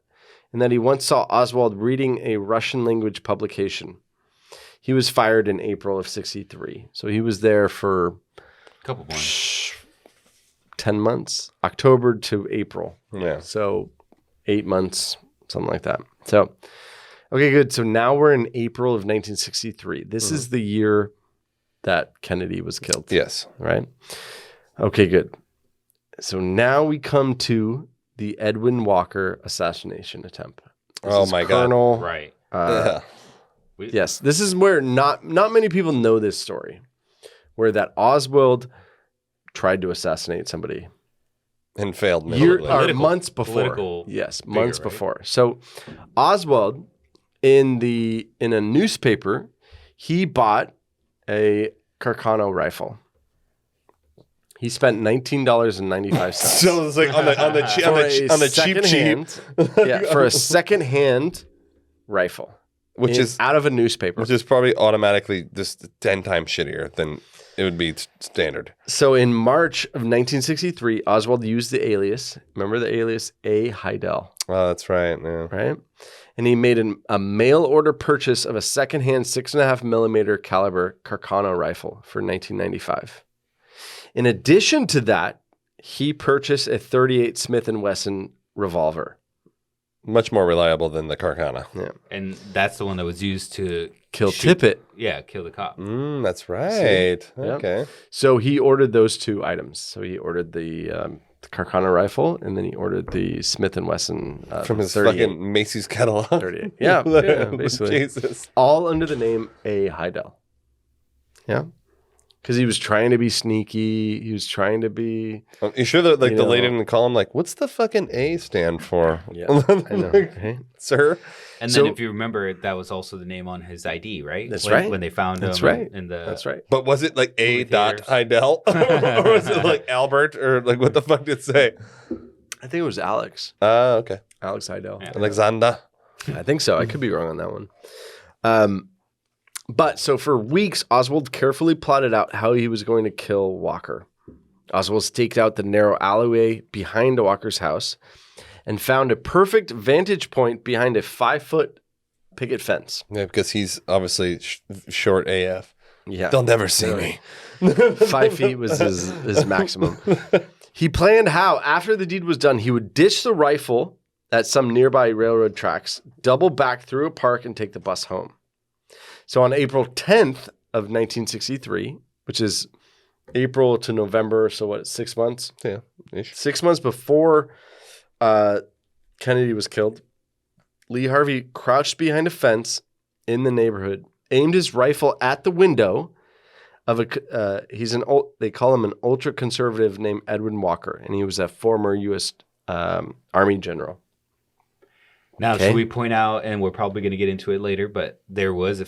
and that he once saw Oswald reading a Russian language publication. He was fired in April of 63. So he was there for Couple months. 10 months, October to April. Yeah. So 8 months, something like that. So, okay, good. So now we're in April of 1963. This is the year that Kennedy was killed. Yes. Right? Okay, good. So now we come to the Edwin Walker assassination attempt. This Oh is my God. Colonel, Right. Yeah. Yes, this is where not many people know this story, where that Oswald tried to assassinate somebody And failed miserably. months before. Political Yes, figure, months right? before. So Oswald, in a newspaper, he bought a Carcano rifle. He spent $19.95. So it's like on the cheap, for a second-hand rifle, which is out of a newspaper. which is probably automatically just 10 times shittier than it would be standard. So in March of 1963, Oswald used the alias. Remember the alias A. Heidel, Oh, that's right. Yeah. right? And he made a mail order purchase of a secondhand 6.5 millimeter caliber Carcano rifle for $19.95. In addition to that, he purchased a .38 Smith & Wesson revolver. Much more reliable than the Carcana. Yeah. And that's the one that was used to Kill shoot- Tippit. Yeah, kill the cop. That's right. Yep. Okay. So he ordered those two items. So he ordered the Carcano rifle, and then he ordered the Smith & Wesson From his 38. fucking Macy's catalog. 38. Yeah, yeah, basically. Jesus. All under the name A. Heidel. Yeah. Because he was trying to be sneaky. He was trying to be... You sure that like You the know- lady didn't call him like, what's the fucking A stand for? Yeah, I know. Okay. Sir? And So- then if you remember, that was also the name on his ID, right? That's when, right. When they found That's him right. in the... That's right. But was it like A. Movie dot theaters. Heidel? Or was it like Albert? Or like what the fuck did it say? I think it was Alex. Okay. Alex Heidel. Yeah. Alexander. I think so. I could be wrong on that one. But so for weeks, Oswald carefully plotted out how he was going to kill Walker. Oswald staked out the narrow alleyway behind Walker's house and found a perfect vantage point behind a 5-foot picket fence. Yeah, because he's obviously short AF. Yeah. They'll never see me. 5 feet was his maximum. He planned how, after the deed was done, he would ditch the rifle at some nearby railroad tracks, double back through a park, and take the bus home. So on April 10th of 1963, which is April to November, so what, 6 months? Yeah. Ish. 6 months before Kennedy was killed, Lee Harvey crouched behind a fence in the neighborhood, aimed his rifle at the window of they call him an ultra-conservative named Edwin Walker, and he was a former U.S. Army general. Now, should we point out, and we're probably going to get into it later, but there was a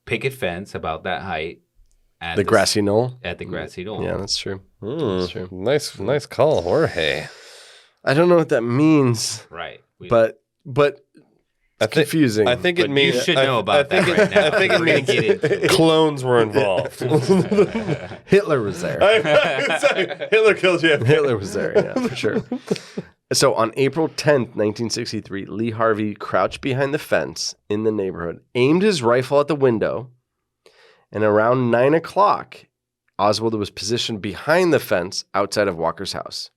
picket fence about that height at The grassy knoll? At the grassy knoll. Yeah, that's true. That's true. Nice call, Jorge. I don't know what that means, Right. but it's confusing. I think it But means you should know about that right now. I think it We're gonna means get into it. clones were involved. Hitler was there. Hitler killed JFK. Hitler was there, yeah, for sure. So on April 10th, 1963, Lee Harvey crouched behind the fence in the neighborhood, aimed his rifle at the window, and around 9 o'clock, Oswald was positioned behind the fence outside of Walker's house.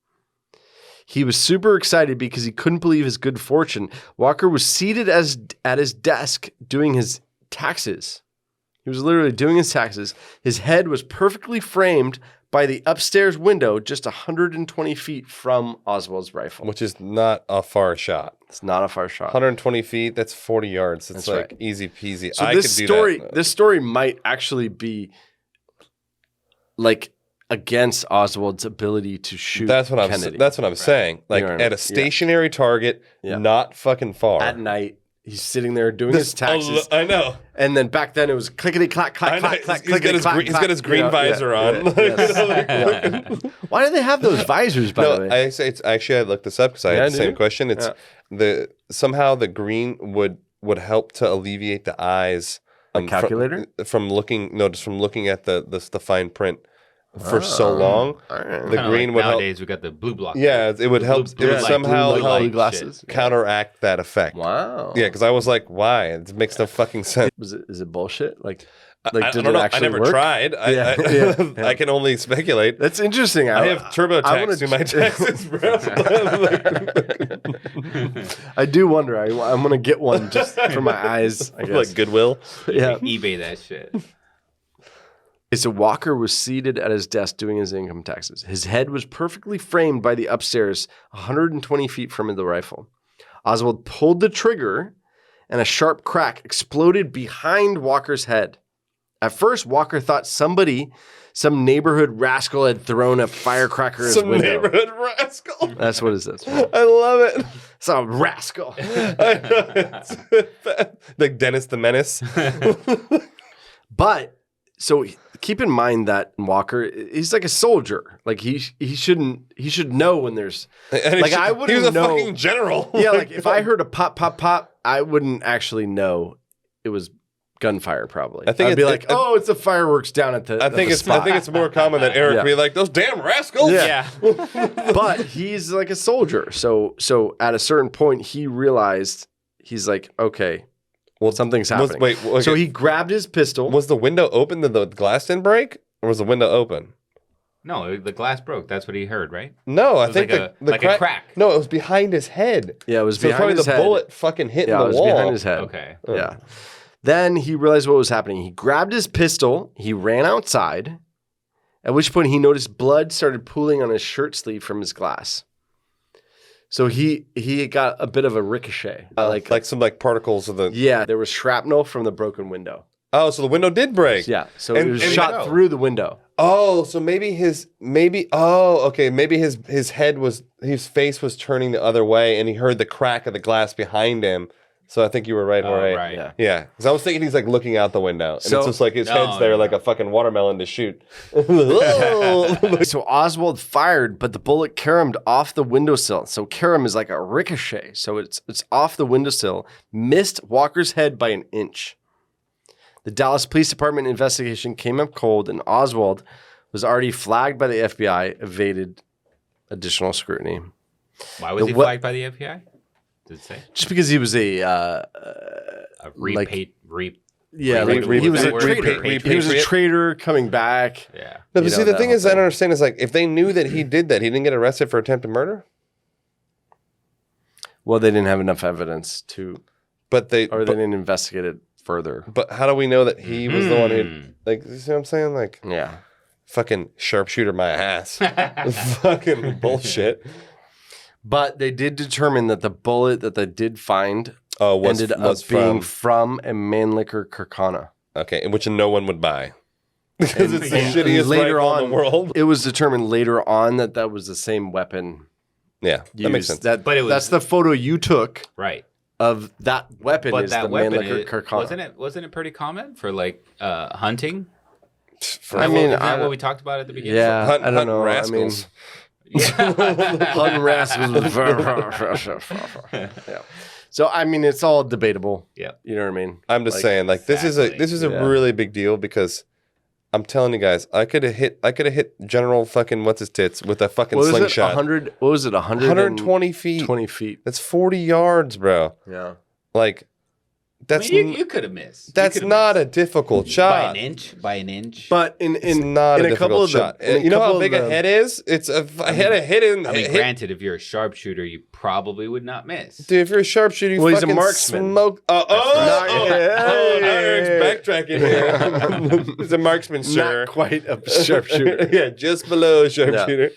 He was super excited because he couldn't believe his good fortune. Walker was seated at his desk doing his taxes. He was literally doing his taxes. His head was perfectly framed by the upstairs window just 120 feet from Oswald's rifle. Which is not a far shot. It's not a far shot. 120 feet, that's 40 yards. It's That's like right. easy peasy. So I this could do story, that. this story might actually be like against Oswald's ability to shoot That's what Kennedy. I'm saying. Like You're right. at a stationary target, Yeah. not fucking far. At night, he's sitting there doing his taxes. I know. And then back then it was clickety clack clack I know. clack clack. He's got his clickety, clack, green clack, you know, visor on. yes. Why do they have those visors? By the No, way, I say it's actually I looked this up because I Yeah, had the same dude. question. It's somehow the green would help to alleviate the eyes. calculator? From looking at the fine print for so long. The Kinda green like would help. nowadays we got the blue block. Yeah, it would help. It would light, somehow blue light help glasses. counteract that effect. Wow. Yeah, because I was like, why? It makes no fucking sense. Is it bullshit? Like I did don't it know. I actually never work? tried. Yeah, I yeah. I can only speculate. That's interesting. I have TurboTax in my taxes, bro. I do wonder. I'm gonna get one just for my eyes. I guess. Like Goodwill. Yeah. eBay that shit. So Walker was seated at his desk doing his income taxes. His head was perfectly framed by the upstairs, 120 feet from the rifle. Oswald pulled the trigger, and a sharp crack exploded behind Walker's head. At first, Walker thought some neighborhood rascal had thrown a firecracker at his Some window. neighborhood rascal. That's what it says. I love it. Some rascal. I know. Like Dennis the Menace. But so keep in mind that Walker, he's like a soldier. Like he should know when there's And like I he wouldn't was a know. fucking general. Yeah, like if I heard a pop, pop, pop, I wouldn't actually know it was gunfire. Probably, I think I'd be like, oh, it's the fireworks down at the. I think spot. it's more common that Eric Yeah. be like, those damn rascals. Yeah. But he's like a soldier, so at a certain point, he realized he's like, okay, well, something's happening. Okay. So he grabbed his pistol. Was the window open that the glass didn't break? Or was the window open? No, the glass broke. That's what he heard, right? No, I was think like the a crack. No, it was behind his head. Yeah, it was So behind probably his the head. bullet fucking hit Yeah, in it the was wall. behind his head. Okay. Yeah. Then he realized what was happening. He grabbed his pistol. He ran outside, at which point he noticed blood started pooling on his shirt sleeve from his glass. So he got a bit of a ricochet. Like some particles of the. Yeah, there was shrapnel from the broken window. Oh, so the window did break. Yeah, so And- it was and- shot through the window. Oh, so maybe his face was turning the other way, and he heard the crack of the glass behind him. So I think you were right, Jorge. right. Yeah. Yeah, because I was thinking he's like looking out the window, and So- it's just like his head's there like a fucking watermelon to shoot. So Oswald fired, but the bullet caromed off the windowsill. So carom is like a ricochet. So it's off the windowsill, missed Walker's head by an inch. The Dallas Police Department investigation came up cold, and Oswald was already flagged by the FBI, evaded additional scrutiny. Why was he flagged by the FBI? Did it say? Just because he was he was a traitor. He was a traitor coming back. Yeah. No, You but know, see, the that thing whole is, I thing. don't understand is like if they knew that he did that, he didn't get arrested for attempted murder. Well, they didn't have enough evidence to, But they or they didn't investigate it further. But how do we know that he was the one who, like, you see what I'm saying? Like, Yeah. fucking sharpshooter my ass. Fucking bullshit. But they did determine that the bullet that they did find ended up being from a Mannlicher Carcana. Okay, which no one would buy. Because it's the shittiest later rifle on in the world. It was determined later on that that was the same weapon. Yeah, that makes sense. But that's the photo you took Right. of that weapon. But is that the weapon, Mannlicher Carcana. wasn't it pretty common for like hunting? I mean, Isn't that what we talked about at the beginning? Yeah, Hunt, I don't know. rascals. Hunting rascals. Yeah. So I mean, it's all debatable. Yeah. You know what I mean? I'm just saying, like, this is a really big deal because I'm telling you guys, I could have hit General fucking what's his tits with a fucking slingshot. 100. What was it? 120 feet. 20 feet. That's 40 yards, bro. Yeah. Like, that's you could have missed. That's not a difficult shot. By an inch. But It's not a difficult shot. You know how big a head is? It's a head of hidden. I mean, granted, if you're a sharpshooter, you probably would not miss. Dude, if you're a sharpshooter, you he's a fucking marksman. smoke. Eric's backtracking here. He's a marksman, sir. Not quite a sharpshooter. Yeah, just below a sharpshooter.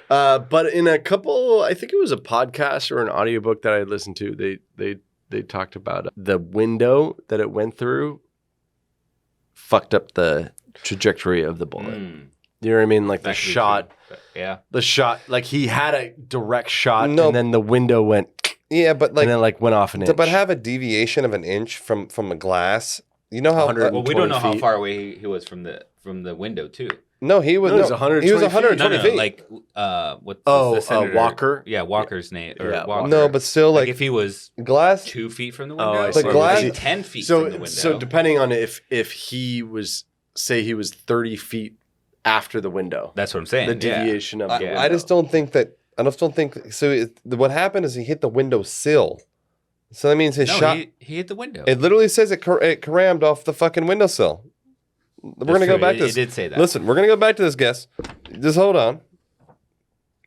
But in a couple, I think it was a podcast or an audiobook that I listened to, they talked about the window that it went through fucked up the trajectory of the bullet. You know what I mean? Like the shot. Yeah. The shot, like he had a direct shot and then the window went. Yeah, but like. And then like went off an inch. But have a deviation of an inch from a glass. You know how. Well, we don't know how far away he was from the window, too. No, he was. No, he was 120 he was 120 feet. Like, what's Oh, the senator? Walker? Yeah, Walker's name. Or Yeah, Walker. No, but still, like if he was glass. 2 feet from the Oh, window, I see. or glass- was he 10 feet from the window. So depending on if he was, say he was 30 feet after the window, That's what I'm saying. the deviation of the window. I just don't think that. I just don't think. So what happened is he hit the window sill. So that means his shot. He hit the window. It literally says it carammed off the fucking windowsill. We're going to go back to this. It did say that. Listen, we're going to go back to this, guess. Just hold on.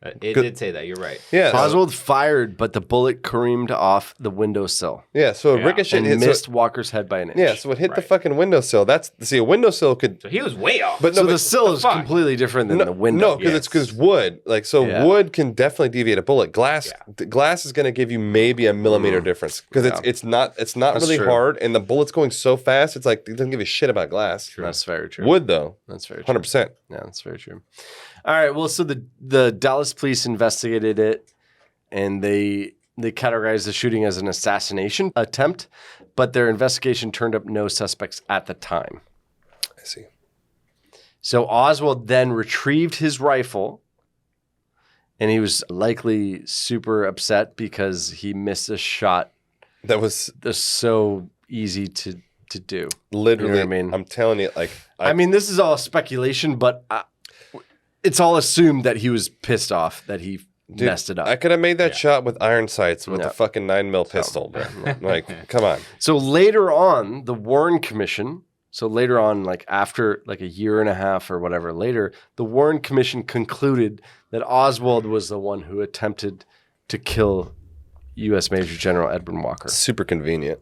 It did say that. You're right. Yeah. Oswald fired, but the bullet careened off the windowsill Yeah, so it ricocheted. and missed Walker's head by an inch. Yeah, so it hit the fucking windowsill. A windowsill could. So he was way off. But So no, the sill is completely different than the window. No, because it's wood. Like wood can definitely deviate a bullet. Glass is going to give you maybe a millimeter difference because it's not really true. hard, and the bullet's going so fast. It's like it doesn't give a shit about glass. That's very true. Wood though, That's very true. 100%. Yeah, that's very true. All right. Well, so the Dallas police investigated it, and they categorized the shooting as an assassination attempt, but their investigation turned up no suspects at the time. I see. So Oswald then retrieved his rifle, and he was likely super upset because he missed a shot That was that's so easy to do. literally. You know what I mean? I'm telling you, like I mean, this is all speculation, but it's all assumed that he was pissed off that he messed it up. I could have made that shot with iron sights with Yeah. a fucking 9mm pistol, bro. Like, come on. So later on, the Warren Commission, like after like a year and a half or whatever later, the Warren Commission concluded that Oswald was the one who attempted to kill U.S. Major General Edwin Walker. Super convenient.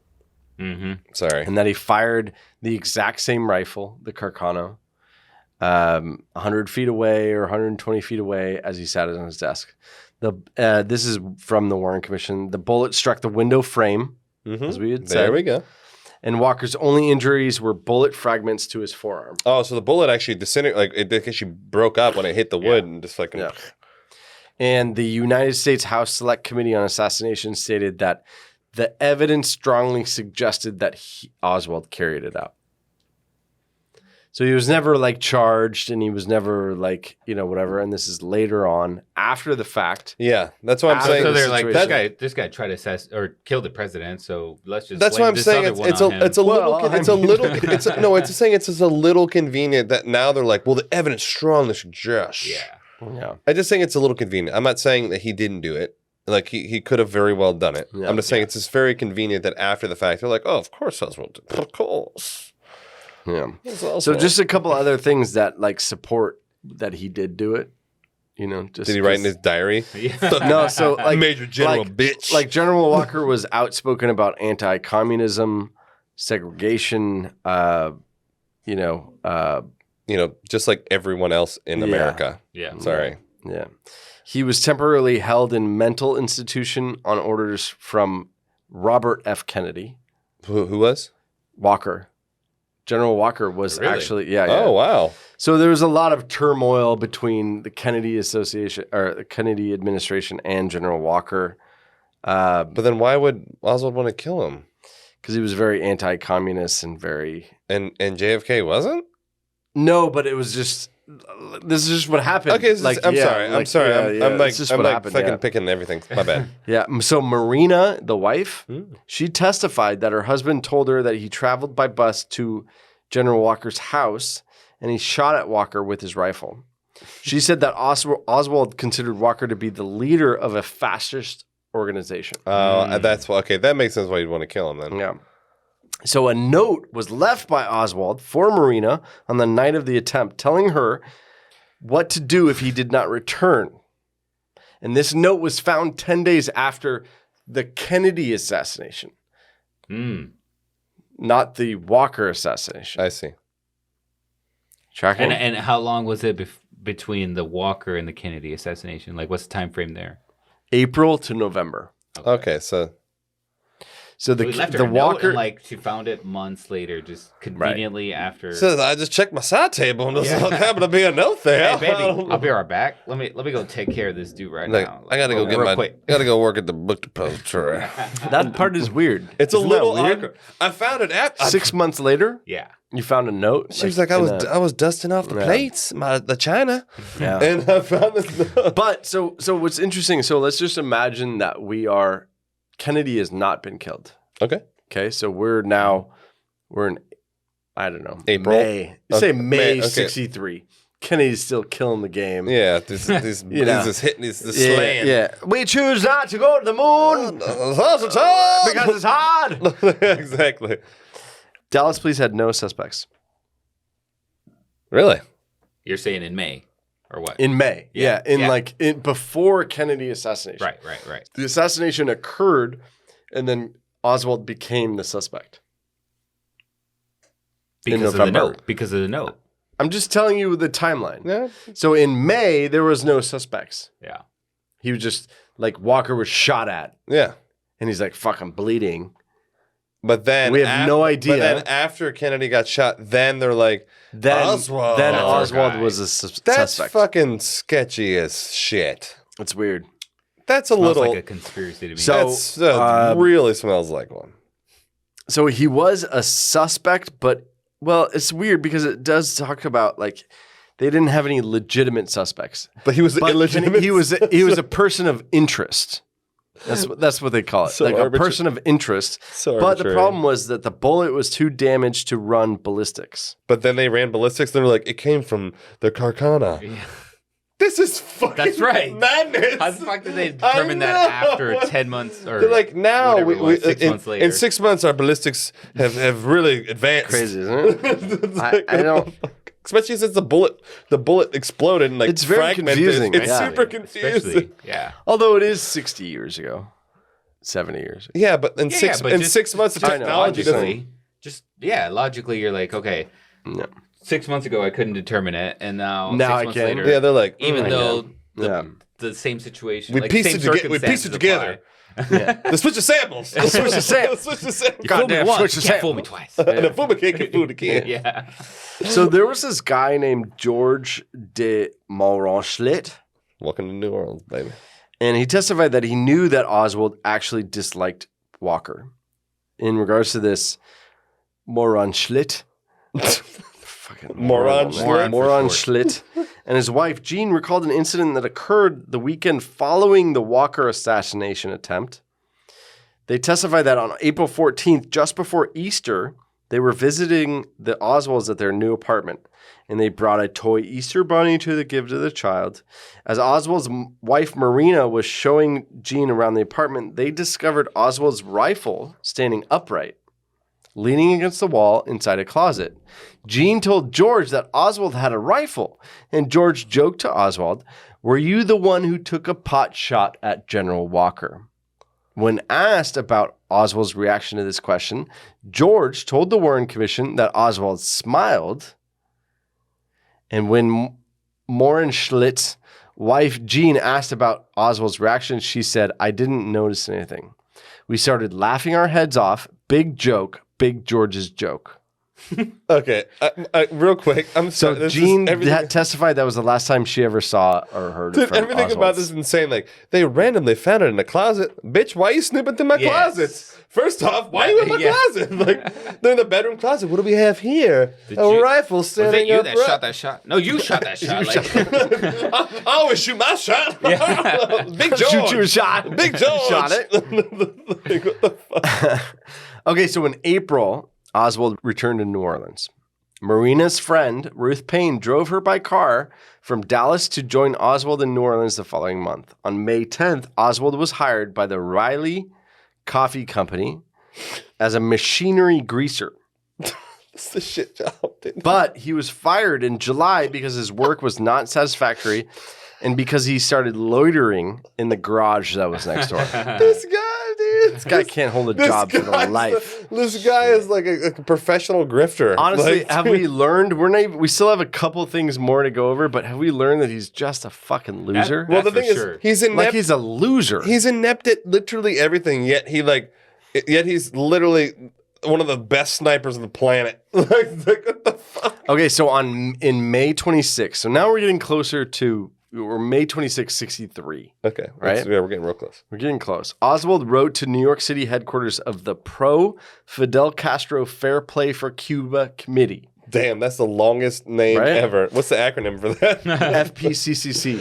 Mm-hmm. Sorry. And that he fired the exact same rifle, the Carcano, 100 feet away or 120 feet away as he sat on his desk. This is from the Warren Commission. The bullet struck the window frame, as we had said. There we go. And Walker's only injuries were bullet fragments to his forearm. Oh, so the bullet actually disintegrated, like it actually broke up when it hit the wood and just fucking. Yeah. And the United States House Select Committee on Assassination stated that the evidence strongly suggested that Oswald carried it out. So he was never like charged, and he was never like, whatever. And this is later on after the fact. Yeah, that's what I'm saying. So they're like, situation. this guy tried to assassinate or kill the president. So let's just. That's blame what I'm this saying. other one It's on him. a little convenient that now they're like, well, the evidence strongly suggests. Yeah. I just think it's a little convenient. I'm not saying that he didn't do it. Like he could have very well done it. Yeah. I'm just saying it's just very convenient that after the fact they're like, oh, of course Oswald did. Of course. Yeah. It's So Oswald. just a couple other things that like support that he did do it. Just did he write in his diary? No, so like Major General like, bitch. Like General Walker was outspoken about anti-communism, segregation, Just like everyone else in America. Yeah. Sorry. Yeah. He was temporarily held in mental institution on orders from Robert F. Kennedy. Who was? Walker. General Walker was actually, Oh, wow. So there was a lot of turmoil between the Kennedy Association or the Kennedy administration and General Walker. But then why would Oswald want to kill him? Because he was very anti-communist and very... And JFK wasn't? No, but it was just... This is just what happened. Okay, I'm sorry. I'm fucking picking everything. My bad. Yeah. So Marina, the wife, she testified that her husband told her that he traveled by bus to General Walker's house and he shot at Walker with his rifle. She said that Oswald considered Walker to be the leader of a fascist organization. Oh, that's why. Okay, that makes sense why you'd want to kill him then. Yeah. So a note was left by Oswald for Marina on the night of the attempt, telling her what to do if he did not return. And this note was found 10 days after the Kennedy assassination, not the Walker assassination. I see. Tracking? And how long was it between the Walker and the Kennedy assassination? Like, what's the time frame there? April to November. Okay, so the we left her the a note Walker, and, like, she found it months later, just conveniently after. So I just checked my side table and there happened to be a note there. Hey, baby, I'll be right back. Let me go take care of this dude now. I gotta go real quick. I gotta go work at the book depository. that part is weird. It's Isn't a little that weird? awkward. I found it at 6 months later, Yeah. you found a note. She was like, I was dusting off the plates, the china, and I found this note. But so what's interesting? So let's just imagine that Kennedy has not been killed. Okay, so we're in, I don't know, April? May. You say May okay. 63. Kennedy's still killing the game. Yeah, this is hitting, this slaying. Yeah, we choose not to go to the moon because it's hard. Exactly. Dallas police had no suspects. Really? You're saying in May or what? In May. Yeah. Before Kennedy assassination. Right. The assassination occurred and then Oswald became the suspect. Because of the note. I'm just telling you the timeline. Yeah. So in May, there was no suspects. Yeah. He was just like Walker was shot at. Yeah. And he's like, fuck, I'm bleeding. But then we have no idea. But then after Kennedy got shot, then they're like, Oswald. Then Oswald was a That's suspect. fucking sketchy as shit. It's weird. That's a Smells little like a conspiracy to me. That really smells like one. So he was a suspect, but well, it's weird because it does talk about like they didn't have any legitimate suspects. But he was illegitimate. He was a person of interest. That's what they call it. So like arbitrary. A person of interest. So but the arbitrary. problem was that the bullet was too damaged to run ballistics. But then they ran ballistics. They were like, it came from the Carcana. Yeah. This is fucking That's right. madness. How the fuck did they determine that after 10 months or They're like, now, whatever it was, 6 months later? in 6 months, our ballistics have really advanced. Crazy, isn't it? I don't. Especially since the bullet exploded and like It's very fragmented. confusing. It's Yeah. super confusing. Especially, yeah. Although it is 60 years ago, 70 years ago. Yeah, but in Yeah, six but in just- 6 months, the just technology doesn't. logically, you're like, okay, No. 6 months ago I couldn't determine it, and now Now 6 I months can. later, Yeah, they're like, even I though Yeah. the same situation, we like, pieced same it together. We pieced circumstances it together. Yeah. The switch of samples. Switch of samples. Switch of samples. You fooled me Goddamn, once, switch you the can't fool sample. me twice. And a Fuma can't get food again. Yeah. So there was this guy named George de Montranchlet, Welcome to New Orleans, baby. and he testified that he knew that Oswald actually disliked Walker. In regards to this Montranchlet, Montranchlet, and his wife Jean recalled an incident that occurred the weekend following the Walker assassination attempt. They testified that on April 14th, just before Easter, they were visiting the Oswalds at their new apartment, and they brought a toy Easter bunny to give to the child. As Oswald's wife Marina was showing Jean around the apartment, they discovered Oswald's rifle standing upright, leaning against the wall inside a closet. Jean told George that Oswald had a rifle, and George joked to Oswald, "Were you the one who took a pot shot at General Walker?" When asked about Oswald's reaction to this question, George told the Warren Commission that Oswald smiled. And when Mohrenschlitz's wife, Jean, asked about Oswald's reaction, she said, I didn't notice anything. We started laughing our heads off. Big joke. Big George's joke. Okay, real quick. I'm sorry. So Jean testified that was the last time she ever saw or heard from everything Oswald. about this is insane. Like, they randomly found it in a closet. Bitch, why are you snipping through my closets? First off, why are you in my closet? Like, they're in the bedroom closet. What do we have here? Rifle standing was up. that you that shot that shot? No, you shot that shot. I always shoot my shot. Big George. Shoot you a shot. Big George. Shot it. Like, what the fuck? Okay, so in April, Oswald returned to New Orleans. Marina's friend, Ruth Payne, drove her by car from Dallas to join Oswald in New Orleans the following month. On May 10th, Oswald was hired by the Riley Coffee Company as a machinery greaser. It's the shit job, dude. But he was fired in July because his work was not satisfactory and because he started loitering in the garage that was next door. This guy, dude. This guy can't hold a job for their life. This guy is like a professional grifter. Honestly, Like, have we learned? We still have a couple things more to go over, but have we learned that he's just a fucking loser? well, the That's thing for sure. is, he's inept. Like he's a loser. He's inept at literally everything. Yet he's literally one of the best snipers on the planet. like what the fuck? Okay, so in May 26th, so now we're getting closer to May 26, 63. Okay, Right? yeah, we're getting real close. We're getting close. Oswald wrote to New York City headquarters of the Pro-Fidel Castro Fair Play for Cuba Committee. Damn, that's the longest name Right? ever. What's the acronym for that? FPCCC.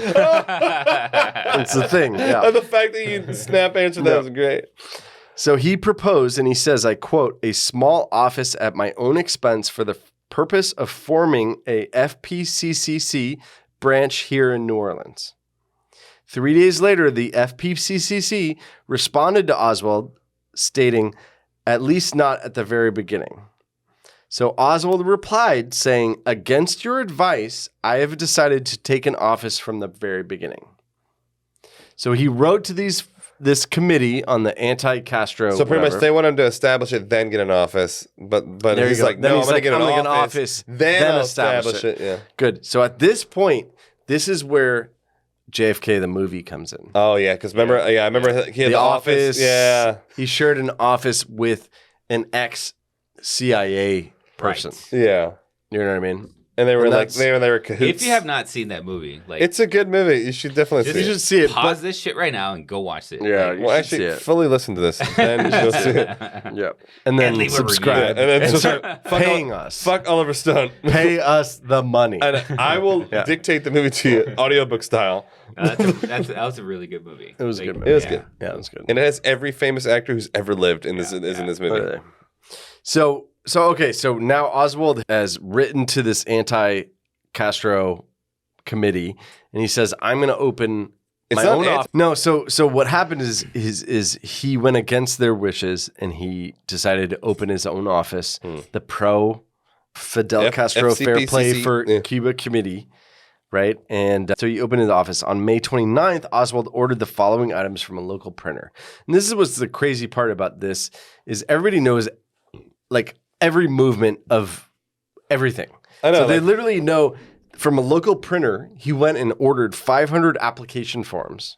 It's the thing, yeah. The fact that you snap answered that was great. So he proposed, and he says, I quote, a small office at my own expense for the purpose of forming a FPCCC branch here in New Orleans. 3 days later, the FPCCC responded to Oswald, stating, at least not at the very beginning. So Oswald replied, saying, against your advice, I have decided to take an office from the very beginning. So he wrote to this committee on the anti-Castro. So pretty much they want him to establish it, then get an office. But There he's you go. like, Then no, he's I'm going like, to get I'm an gonna get an office, office, then then I'll establish establish it. Yeah. Good. So at this point, this is where JFK the movie comes in. Oh yeah, because remember, I remember he had the office. Yeah, He shared an office with an ex-CIA person. Right. yeah, You know what I mean? and they were And like that's- they were cahoots. If you have not seen that movie, like it's a good movie. You should definitely Just- see You it. should see it. pause this shit right now and go watch it. Yeah, Like, you Well, should see actually, it. fully listen to this, then you'll see it. Yeah. And then And leave a subscribe. And then and so- start fuck paying Ol- us. Fuck Oliver Stone. Pay us the money. And I will Yeah. dictate the movie to you, audiobook style. that was a really good movie. It was a Like, good movie. It was yeah. good. Yeah, it was good. And it has every famous actor who's ever lived in this is in this movie. Really. So now Oswald has written to this anti-Castro committee, and he says, "I'm going to open It's my not own anti- office." No, so what happened is he went against their wishes, and he decided to open his own office, the Pro-Fidel Castro Fair Play FCPCC, for yeah. Cuba Committee. Right. And so he opened his office. On May 29th, Oswald ordered the following items from a local printer. And this is what's the crazy part about this is everybody knows like every movement of everything. I know, So they like- literally know from a local printer, he went and ordered 500 application forms,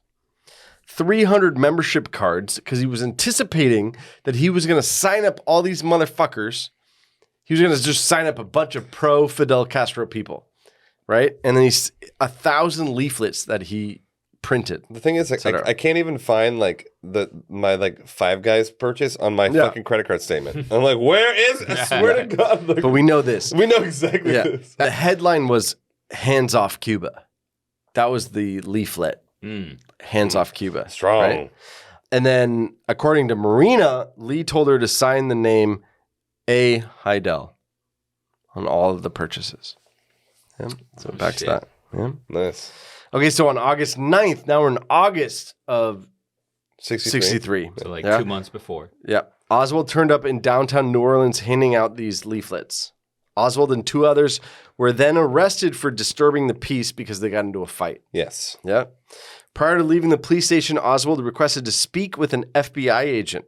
300 membership cards, because he was anticipating that he was going to sign up all these motherfuckers. He was going to just sign up a bunch of pro-Fidel Castro people. Right, and then he's 1,000 leaflets that he printed. The thing is, like, cetera. I can't even find like my Five Guys purchase on my Yeah. fucking credit card statement. I'm like, where is? I swear to God, like, But we know this. we know exactly Yeah, this. the headline was "Hands Off Cuba." That was the leaflet. Hands Off Cuba. Strong. Right? And then, according to Marina, Lee told her to sign the name A. Heidel on all of the purchases. Yeah, so back to shit. that. Yeah. Nice. Okay, so on August 9th, now we're in August of 63. 63. So like Yeah. 2 months before. Yeah. Oswald turned up in downtown New Orleans handing out these leaflets. Oswald and 2 others were then arrested for disturbing the peace because they got into a fight. Yes. Yeah. Prior to leaving the police station, Oswald requested to speak with an FBI agent.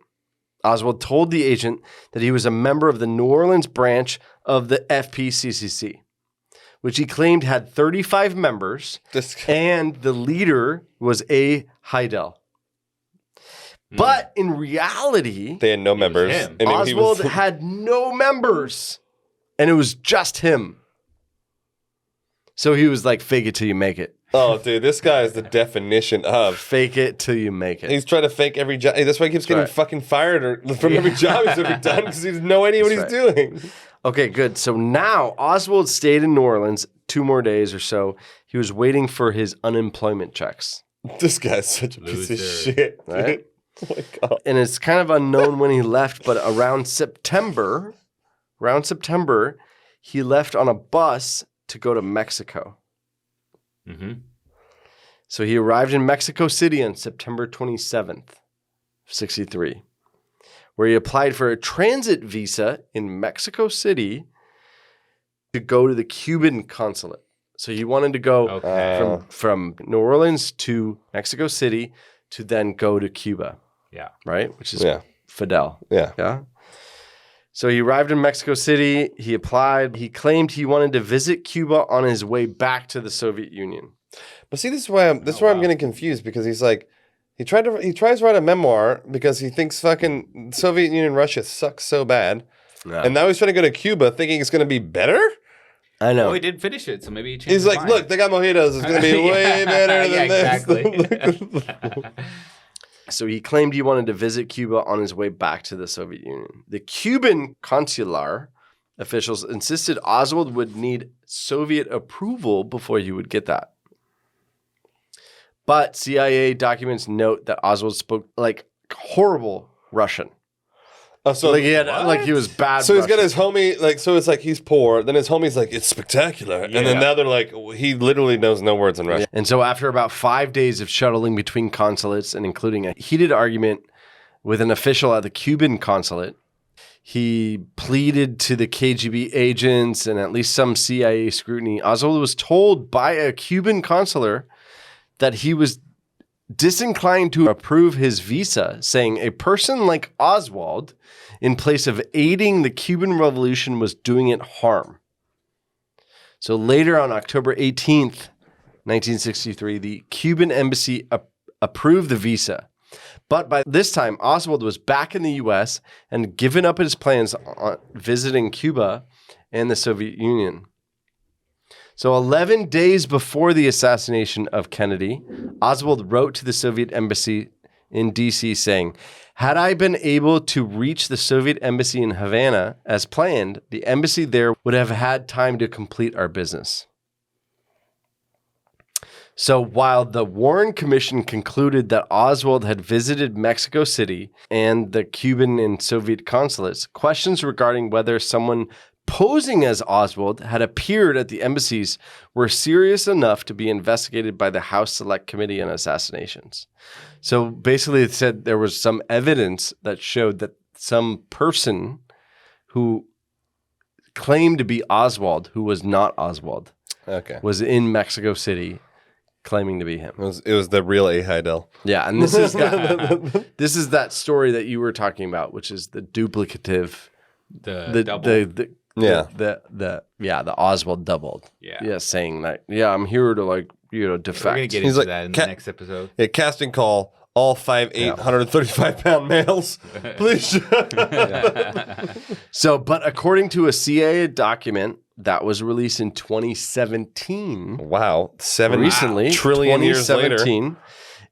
Oswald told the agent that he was a member of the New Orleans branch of the FPCCC, which he claimed had 35 members, and the leader was A. Heidel. But in reality, they had no members. him. And Oswald had no members, and it was just him. So he was like, fake it till you make it. Oh, dude, this guy is the definition of Fake it till you make it. He's trying to fake every job. That's why he keeps getting fucking fired from every job he's ever done because he has no idea what he's doing. Okay, good. So now Oswald stayed in New Orleans 2 more days or so. He was waiting for his unemployment checks. This guy's such a piece of shit, dude. Right? Oh my God. And it's kind of unknown when he left, but around September, he left on a bus to go to Mexico. Mm-hmm. So he arrived in Mexico City on September 27th, 63, where he applied for a transit visa in Mexico City to go to the Cuban consulate. So he wanted to go from New Orleans to Mexico City to then go to Cuba. Yeah. Right? Which is Fidel. Yeah. Yeah. So he arrived in Mexico City. He applied. He claimed he wanted to visit Cuba on his way back to the Soviet Union. But see, this is why I'm getting confused because he's like, he tries to write a memoir because he thinks fucking Soviet Union and Russia sucks so bad, and now he's trying to go to Cuba thinking it's going to be better. I know. Oh, he did finish it, so maybe he changed He's his like, mind. look, they got mojitos. It's going to be way better than this. Exactly. So he claimed he wanted to visit Cuba on his way back to the Soviet Union. The Cuban consular officials insisted Oswald would need Soviet approval before he would get that. But CIA documents note that Oswald spoke like horrible Russian. Oh, so like he was bad. So he's Russian. got his homie, like, so it's like he's poor. Then his homie's like, it's spectacular. And then now they're like, he literally knows no words in Russian. And so after about 5 days of shuttling between consulates and including a heated argument with an official at the Cuban consulate, he pleaded to the KGB agents and at least some CIA scrutiny. Oswald was told by a Cuban consular that he was disinclined to approve his visa, saying a person like Oswald, in place of aiding the Cuban Revolution, was doing it harm. So later on October 18th, 1963, the Cuban embassy approved the visa. But by this time, Oswald was back in the U.S. and given up his plans on visiting Cuba and the Soviet Union. So 11 days before the assassination of Kennedy, Oswald wrote to the Soviet embassy in D.C. saying, had I been able to reach the Soviet embassy in Havana as planned, the embassy there would have had time to complete our business. So while the Warren Commission concluded that Oswald had visited Mexico City and the Cuban and Soviet consulates, questions regarding whether someone posing as Oswald had appeared at the embassies were serious enough to be investigated by the House Select Committee on Assassinations. So basically it said there was some evidence that showed that some person who claimed to be Oswald, who was not Oswald, was in Mexico City claiming to be him. It was the real A. Heidel. Yeah, and this is that story that you were talking about, which is the duplicative, the Oswald doubled. Yeah, saying that. Yeah, I'm here to defect. We're gonna get into that in the next episode. Yeah, casting call. All 5'8", 135-pound males, please. So, but according to a CIA document that was released in 2017. Wow, recently, trillion years later.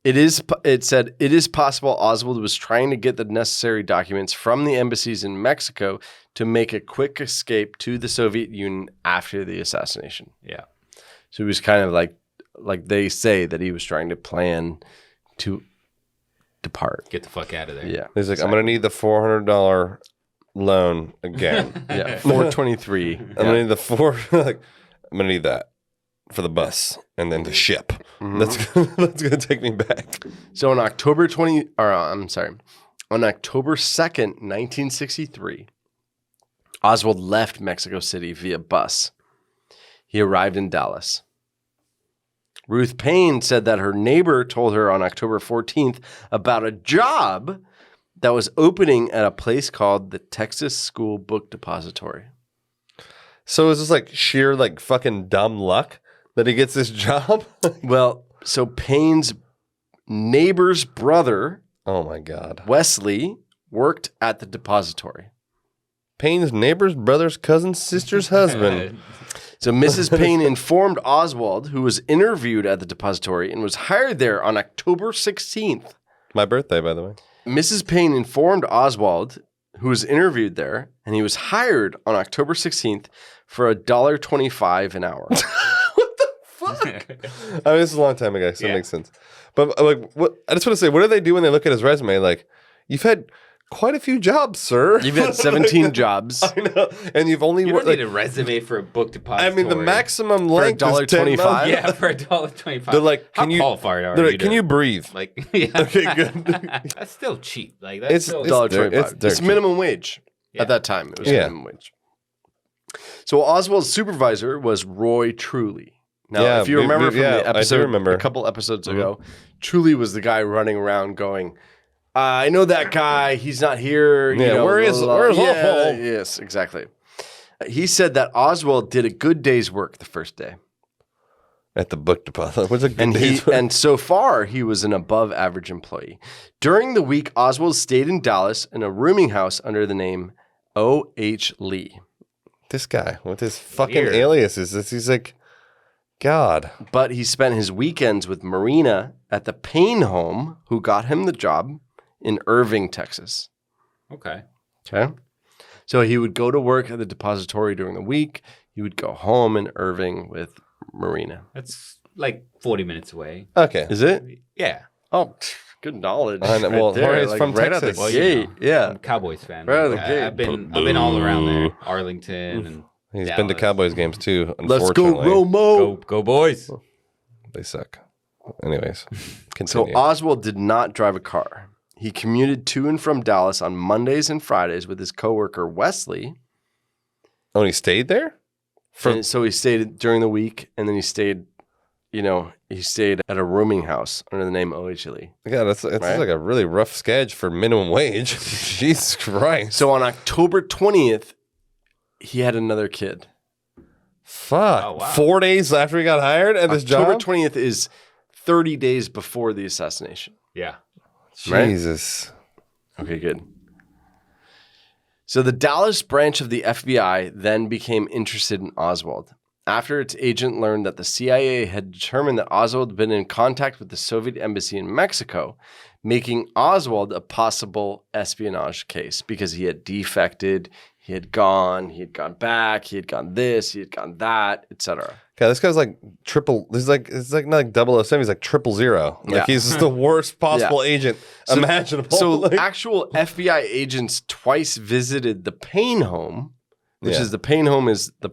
It said it is possible Oswald was trying to get the necessary documents from the embassies in Mexico to make a quick escape to the Soviet Union after the assassination. Yeah. So he was kind of like they say that he was trying to plan to depart. Get the fuck out of there. Yeah. He's like, I'm going to need the $400 loan again. Yeah, 423. I'm going to need I'm going to need that for the bus and then the ship. Mm-hmm. That's going to take me back. So on October 2nd, 1963, Oswald left Mexico City via bus. He arrived in Dallas. Ruth Payne said that her neighbor told her on October 14th about a job that was opening at a place called the Texas School Book Depository. So is this like sheer like fucking dumb luck that he gets this job? Well, so Payne's neighbor's brother, Oh my God. Wesley, worked at the depository. Payne's neighbor's brother's cousin's sister's husband. So Mrs. Payne informed Oswald, who was interviewed at the depository and was hired there on October 16th. My birthday, by the way. Mrs. Payne informed Oswald, who was interviewed there, and he was hired on October 16th for $1.25 an hour. What the fuck? I mean, this is a long time ago, so it makes sense. But like, what? I just want to say, what do they do when they look at his resume? Like, you've had quite a few jobs, sir. You've had 17 jobs. I know, and you've only You worked. don't need a resume for a book depository. I mean, the maximum length is $1.25? $10. Yeah, for $1.25. They're like, how can you? qualified are They're you? like, can you breathe? Like, yeah. Okay, good. That's still cheap. Like that's still $1.25. It's minimum wage at that time. It was minimum wage. So Oswald's supervisor was Roy Truly. Now, if you remember from the episode, a couple episodes ago, Truly was the guy running around going, I know that guy. He's not here. Yeah, you know, where's Oswald? Yes, exactly. He said that Oswald did a good day's work the first day. At the book deposit. What's a good day's work? And so far, he was an above-average employee. During the week, Oswald stayed in Dallas in a rooming house under the name O.H. Lee. This guy with his fucking aliases. He's like, God. But he spent his weekends with Marina at the Payne home, who got him the job in Irving, Texas. Okay. So he would go to work at the depository during the week. He would go home in Irving with Marina. That's like 40 minutes away. Okay. Is it? Yeah. Oh, good knowledge. I know. Well, Jorge's like from right Texas. out the Well, gate. Yeah. I'm a Cowboys fan. Right out the gate. I've been all around there. Arlington and He's Dallas. been to Cowboys games too, Let's go, unfortunately. Romo. Go boys. They suck. Anyways, So continue. Oswald did not drive a car. He commuted to and from Dallas on Mondays and Fridays with his coworker Wesley. Oh, and he stayed there? And so he stayed during the week, and then he stayed at a rooming house under the name O.H. Lee. God, it's like a really rough sketch for minimum wage. Jesus Christ. So on October 20th, he had another kid. Fuck. Oh, wow. 4 days after he got hired at this job? October 20th is 30 days before the assassination. Yeah. Jesus. Okay, good. So the Dallas branch of the FBI then became interested in Oswald. After its agent learned that the CIA had determined that Oswald had been in contact with the Soviet embassy in Mexico, making Oswald a possible espionage case because he had defected, he had gone back, he had gone this, he had gone that, etc. God, this guy's like triple. It's like not like 007. He's like 000. Like he's just the worst possible agent imaginable. So Like, actual FBI agents twice visited the Payne home, which is the Payne home is the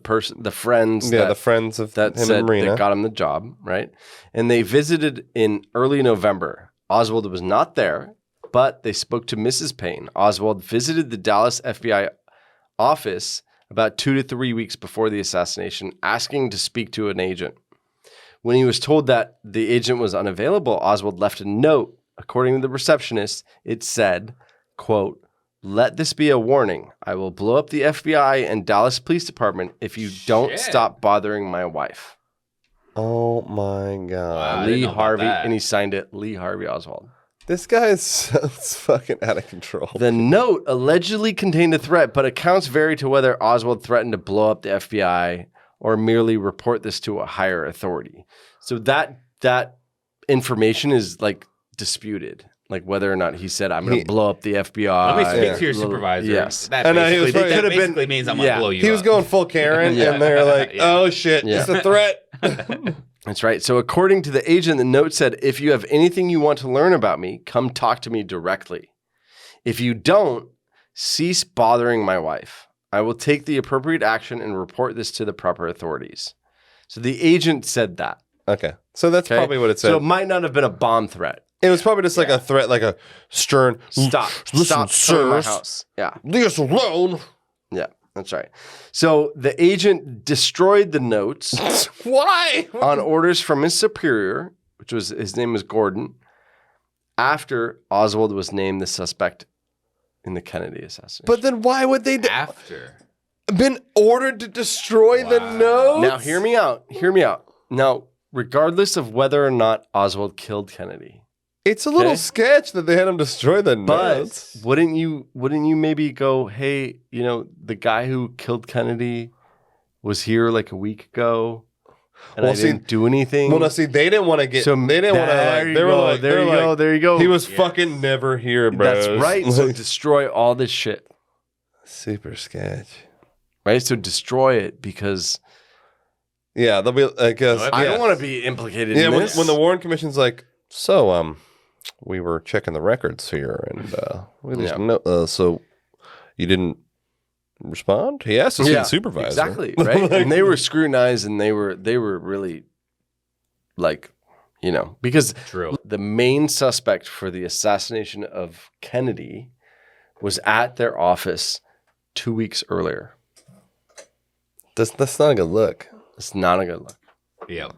friends. the friends of that him said and Marina that got him the job, right? And they visited in early November. Oswald was not there, but they spoke to Mrs. Payne. Oswald visited the Dallas FBI office about 2 to 3 weeks before the assassination, asking to speak to an agent. When he was told that the agent was unavailable, Oswald left a note. According to the receptionist, it said, quote, "Let this be a warning. I will blow up the FBI and Dallas Police Department if you don't stop bothering my wife." Oh my God. I Lee didn't know about Harvey, that. and he signed it Lee Harvey Oswald. This guy is so fucking out of control. The note allegedly contained a threat, but accounts vary to whether Oswald threatened to blow up the FBI or merely report this to a higher authority. So that information is like disputed, like whether or not he said, "I'm going to blow up the FBI." Let me speak to your supervisor. Yes. That I know, he was basically, probably- that could have basically means I'm going to blow you He was up. going full Karen, and they're like, "Oh shit, it's a threat." That's right. So according to the agent, the note said, "If you have anything you want to learn about me, come talk to me directly. If you don't, cease bothering my wife. I will take the appropriate action and report this to the proper authorities." So the agent said that. Okay, so that's probably what it said. So it might not have been a bomb threat. It was probably just like a threat, like a stern. Stop. Listen, Stop coming to my sirs. house. Yeah. Leave us alone. Yeah. That's right. So the agent destroyed the notes. Why? On orders from his superior, which was his name was Gordon, after Oswald was named the suspect in the Kennedy assassination. But then why would they After. been ordered to destroy the notes? Now hear me out. Hear me out. Now, regardless of whether or not Oswald killed Kennedy, it's a little sketch that they had him destroy the notes. but wouldn't you maybe go, hey, the guy who killed Kennedy was here like a week ago, and I didn't do anything. Well, no, see, they didn't want to get. So they didn't want to. There you go. He was fucking never here, bro. That's right. So destroy all this shit. Super sketch. Right. So destroy it because. Yeah, they'll be. I guess I don't want to be implicated. in this. When the Warren Commission's like, so we were checking the records here, and we just know. So you didn't respond? He asked to see the supervisor. Exactly, right? And they were scrutinized, and they were really like, because the main suspect for the assassination of Kennedy was at their office 2 weeks earlier. That's not a good look. It's not a good look. Yep.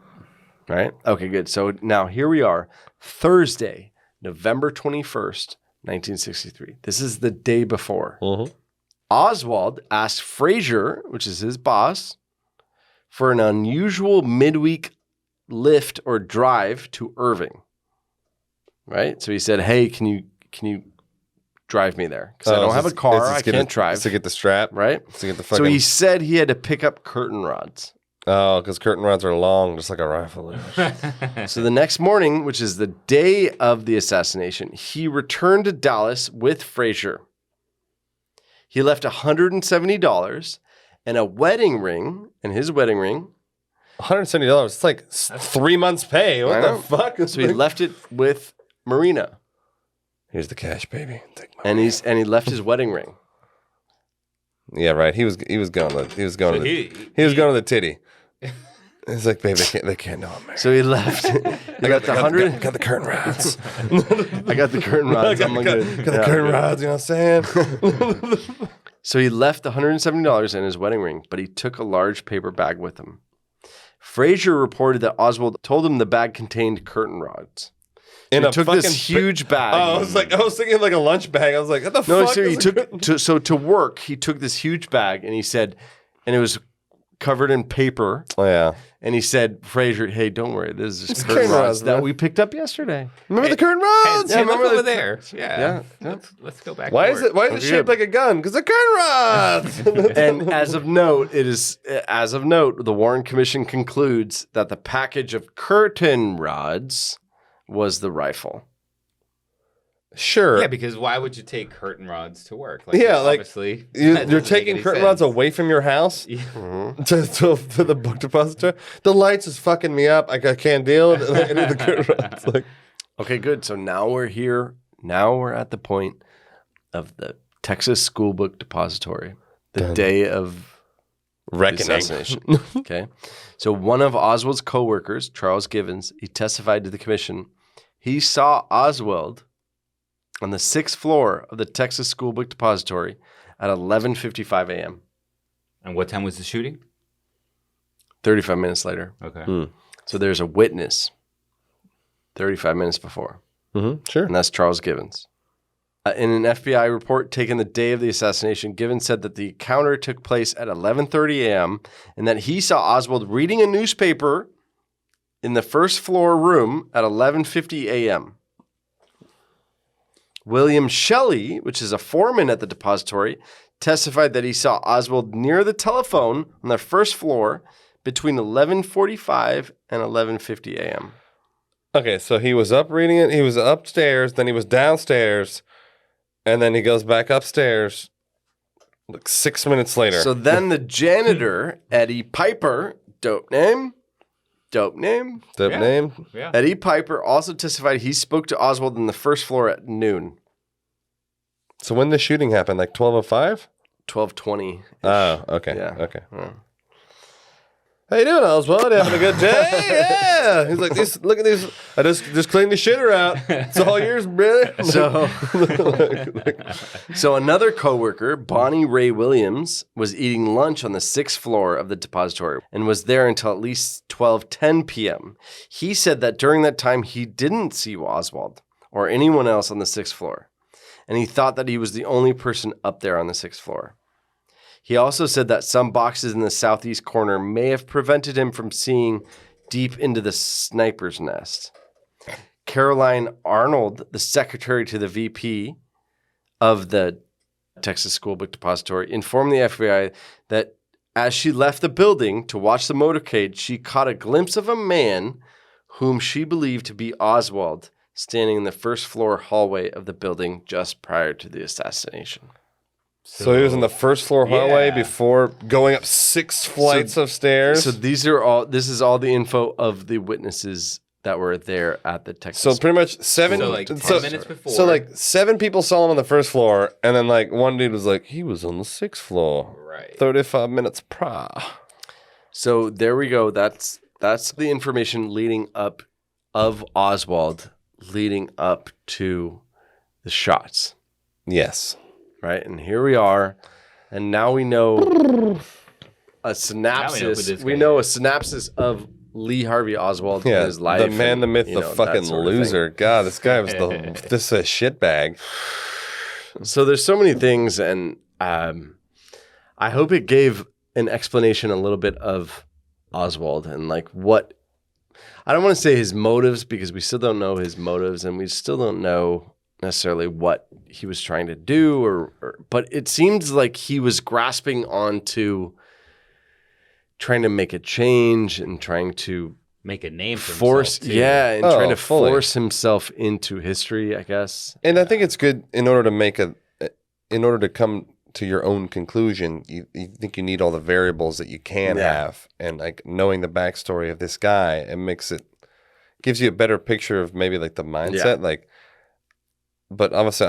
Right? Okay, good. So now here we are, Thursday, November 21st, 1963. This is the day before. Mm-hmm. Oswald asked Frazier, which is his boss, for an unusual midweek lift or drive to Irving. Right? So he said, hey, can you drive me there? Because I don't have a car. I can't drive. To get the strap. Right? To get the fucking... So he said he had to pick up curtain rods. Oh, because curtain rods are long, just like a rifle. So the next morning, which is the day of the assassination, he returned to Dallas with Frazier. He left $170 and a wedding ring, and his wedding ring. $170. It's like 3 months' pay. What the fuck? So he left it with Marina. Here's the cash, baby. And he left his wedding ring. Yeah, right. He was going to the titty. It's like, baby, they can't know I'm married. So he left. He left $100. Got the curtain rods. I got the curtain rods. Got the curtain rods. You know what I'm saying? So he left the $170 and his wedding ring, but he took a large paper bag with him. Frazier reported that Oswald told him the bag contained curtain rods. So he took this huge bag. Oh, I was thinking like a lunch bag. I was like, what the fuck? No, so he took to work. He took this huge bag and he said, and it was covered in paper. Oh yeah. And he said, Frazier, hey, don't worry, this is just curtain rods that we picked up yesterday. Remember the curtain rods? Yeah, remember over there. Yeah. Let's go back. Why is it shaped like a gun? Because the curtain rods. And as of note, the Warren Commission concludes that the package of curtain rods was the rifle. Sure. Yeah, because why would you take curtain rods to work? Obviously, you're taking curtain rods away from your house to the book depository. The lights is fucking me up. I can't deal with it. I need the curtain rods. Okay, good. So now we're here. Now we're at the point of the Texas School Book Depository, the day of reckoning. The assassination. Okay. So one of Oswald's co-workers, Charles Givens, he testified to the commission. He saw Oswald on the 6th floor of the Texas School Book Depository at 11:55 a.m. And what time was the shooting? 35 minutes later. Okay. So there's a witness 35 minutes before. Mm-hmm. Sure. And that's Charles Givens. In an FBI report taken the day of the assassination, Givens said that the encounter took place at 11:30 a.m. and that he saw Oswald reading a newspaper in the first floor room at 11:50 a.m. William Shelley, which is a foreman at the depository, testified that he saw Oswald near the telephone on the first floor between 11:45 and 11:50 a.m. Okay, so he was up reading it. He was upstairs, then he was downstairs, and then he goes back upstairs like 6 minutes later. So then the janitor, Eddie Piper, dope name. Yeah. Eddie Piper also testified he spoke to Oswald in the first floor at noon. So when the shooting happened, like 12:05? 12:20. Oh, okay. Yeah. Okay. How you doing, Oswald? You having a good day? Yeah. He's like, look at these. I just cleaned the shitter out. It's all yours, brother. So another coworker, Bonnie Ray Williams, was eating lunch on the 6th floor of the depository and was there until at least 12:10 p.m. He said that during that time, he didn't see Oswald or anyone else on the 6th floor, and he thought that he was the only person up there on the 6th floor. He also said that some boxes in the southeast corner may have prevented him from seeing deep into the sniper's nest. Caroline Arnold, the secretary to the VP of the Texas School Book Depository, informed the FBI that as she left the building to watch the motorcade, she caught a glimpse of a man whom she believed to be Oswald standing in the first floor hallway of the building just prior to the assassination. So he was in the first floor hallway before going up 6 flights of stairs. So this is all the info of the witnesses that were there at the Texas. So pretty much 7. So like 10 minutes before. So like 7 people saw him on the first floor, and then like one dude was like, he was on the 6th floor. Right. 35 minutes prior. So there we go. That's the information leading up of Oswald, leading up to the shots. Yes. Right, and here we are, and now we know a synopsis. We know a synopsis of Lee Harvey Oswald in his life. The man, the myth, the fucking loser. God, this guy was this a shitbag. So there's so many things, and I hope it gave an explanation a little bit of Oswald and like what. I don't want to say his motives because we still don't know his motives, and we still don't know necessarily what he was trying to do, but it seems like he was grasping onto trying to make a change and trying to make a name for himself too. Trying to force himself into history, I guess. And I think it's good in order to come to your own conclusion. You think you need all the variables that you can have, and like knowing the backstory of this guy, gives you a better picture of maybe like the mindset, like. But obviously,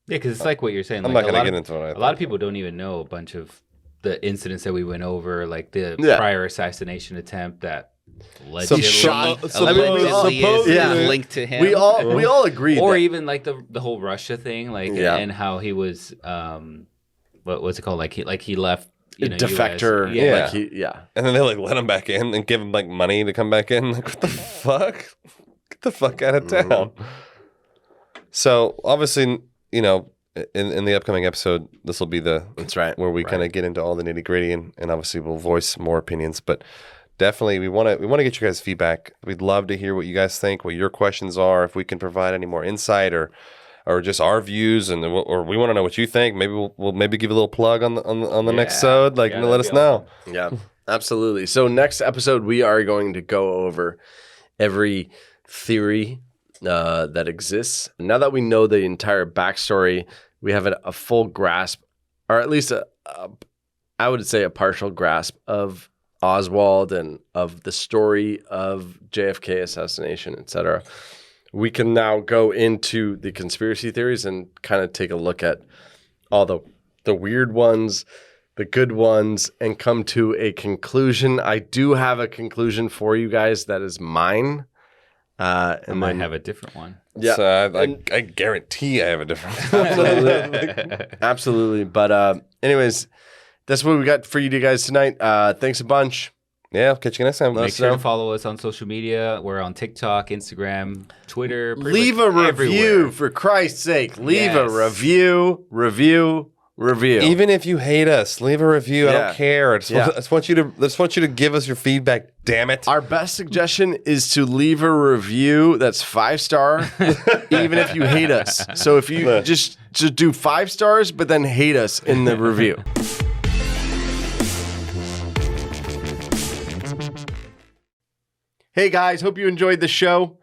because it's like what you're saying. I'm like not going to get into it. A lot of people don't even know a bunch of the incidents that we went over, like the prior assassination attempt that allegedly is linked to him. We all agreed, or even like the whole Russia thing, like and how he was what's it called? Like he left. Defector, US. And then they like let him back in and give him like money to come back in. Like, what the fuck? Get the fuck out of town. So obviously, in the upcoming episode, this will be where we kind of get into all the nitty gritty, and obviously we'll voice more opinions. But definitely, we want to get you guys' feedback. We'd love to hear what you guys think, what your questions are, if we can provide any more insight or just our views, or we want to know what you think. Maybe we'll maybe give a little plug on the next episode. Like, let us know. Yeah, absolutely. So next episode, we are going to go over every theory that exists. Now that we know the entire backstory, we have a full grasp, or at least I would say a partial grasp of Oswald and of the story of JFK assassination, etc. We can now go into the conspiracy theories and kind of take a look at all the weird ones, the good ones, and come to a conclusion. I do have a conclusion for you guys that is mine. I might have a different one. Yeah, so I guarantee I have a different one. Absolutely. But anyways, that's what we got for you guys tonight. Thanks a bunch. Yeah, I'll catch you next time. Make sure to follow us on social media. We're on TikTok, Instagram, Twitter. Leave a review, for Christ's sake. Leave a review. Even if you hate us, leave a review. I don't care. I just want you to give us your feedback. Damn it! Our best suggestion is to leave a review that's 5-star, even if you hate us. So if you just do 5 stars, but then hate us in the review. Hey guys, hope you enjoyed the show.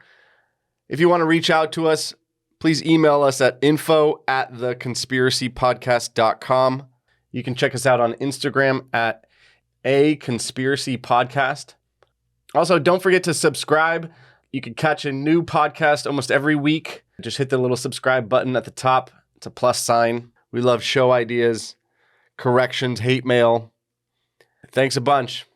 If you want to reach out to us, please email us at info@theconspiracypodcast.com. You can check us out on Instagram at @conspiracypodcast. Also, don't forget to subscribe. You can catch a new podcast almost every week. Just hit the little subscribe button at the top. It's a plus sign. We love show ideas, corrections, hate mail. Thanks a bunch.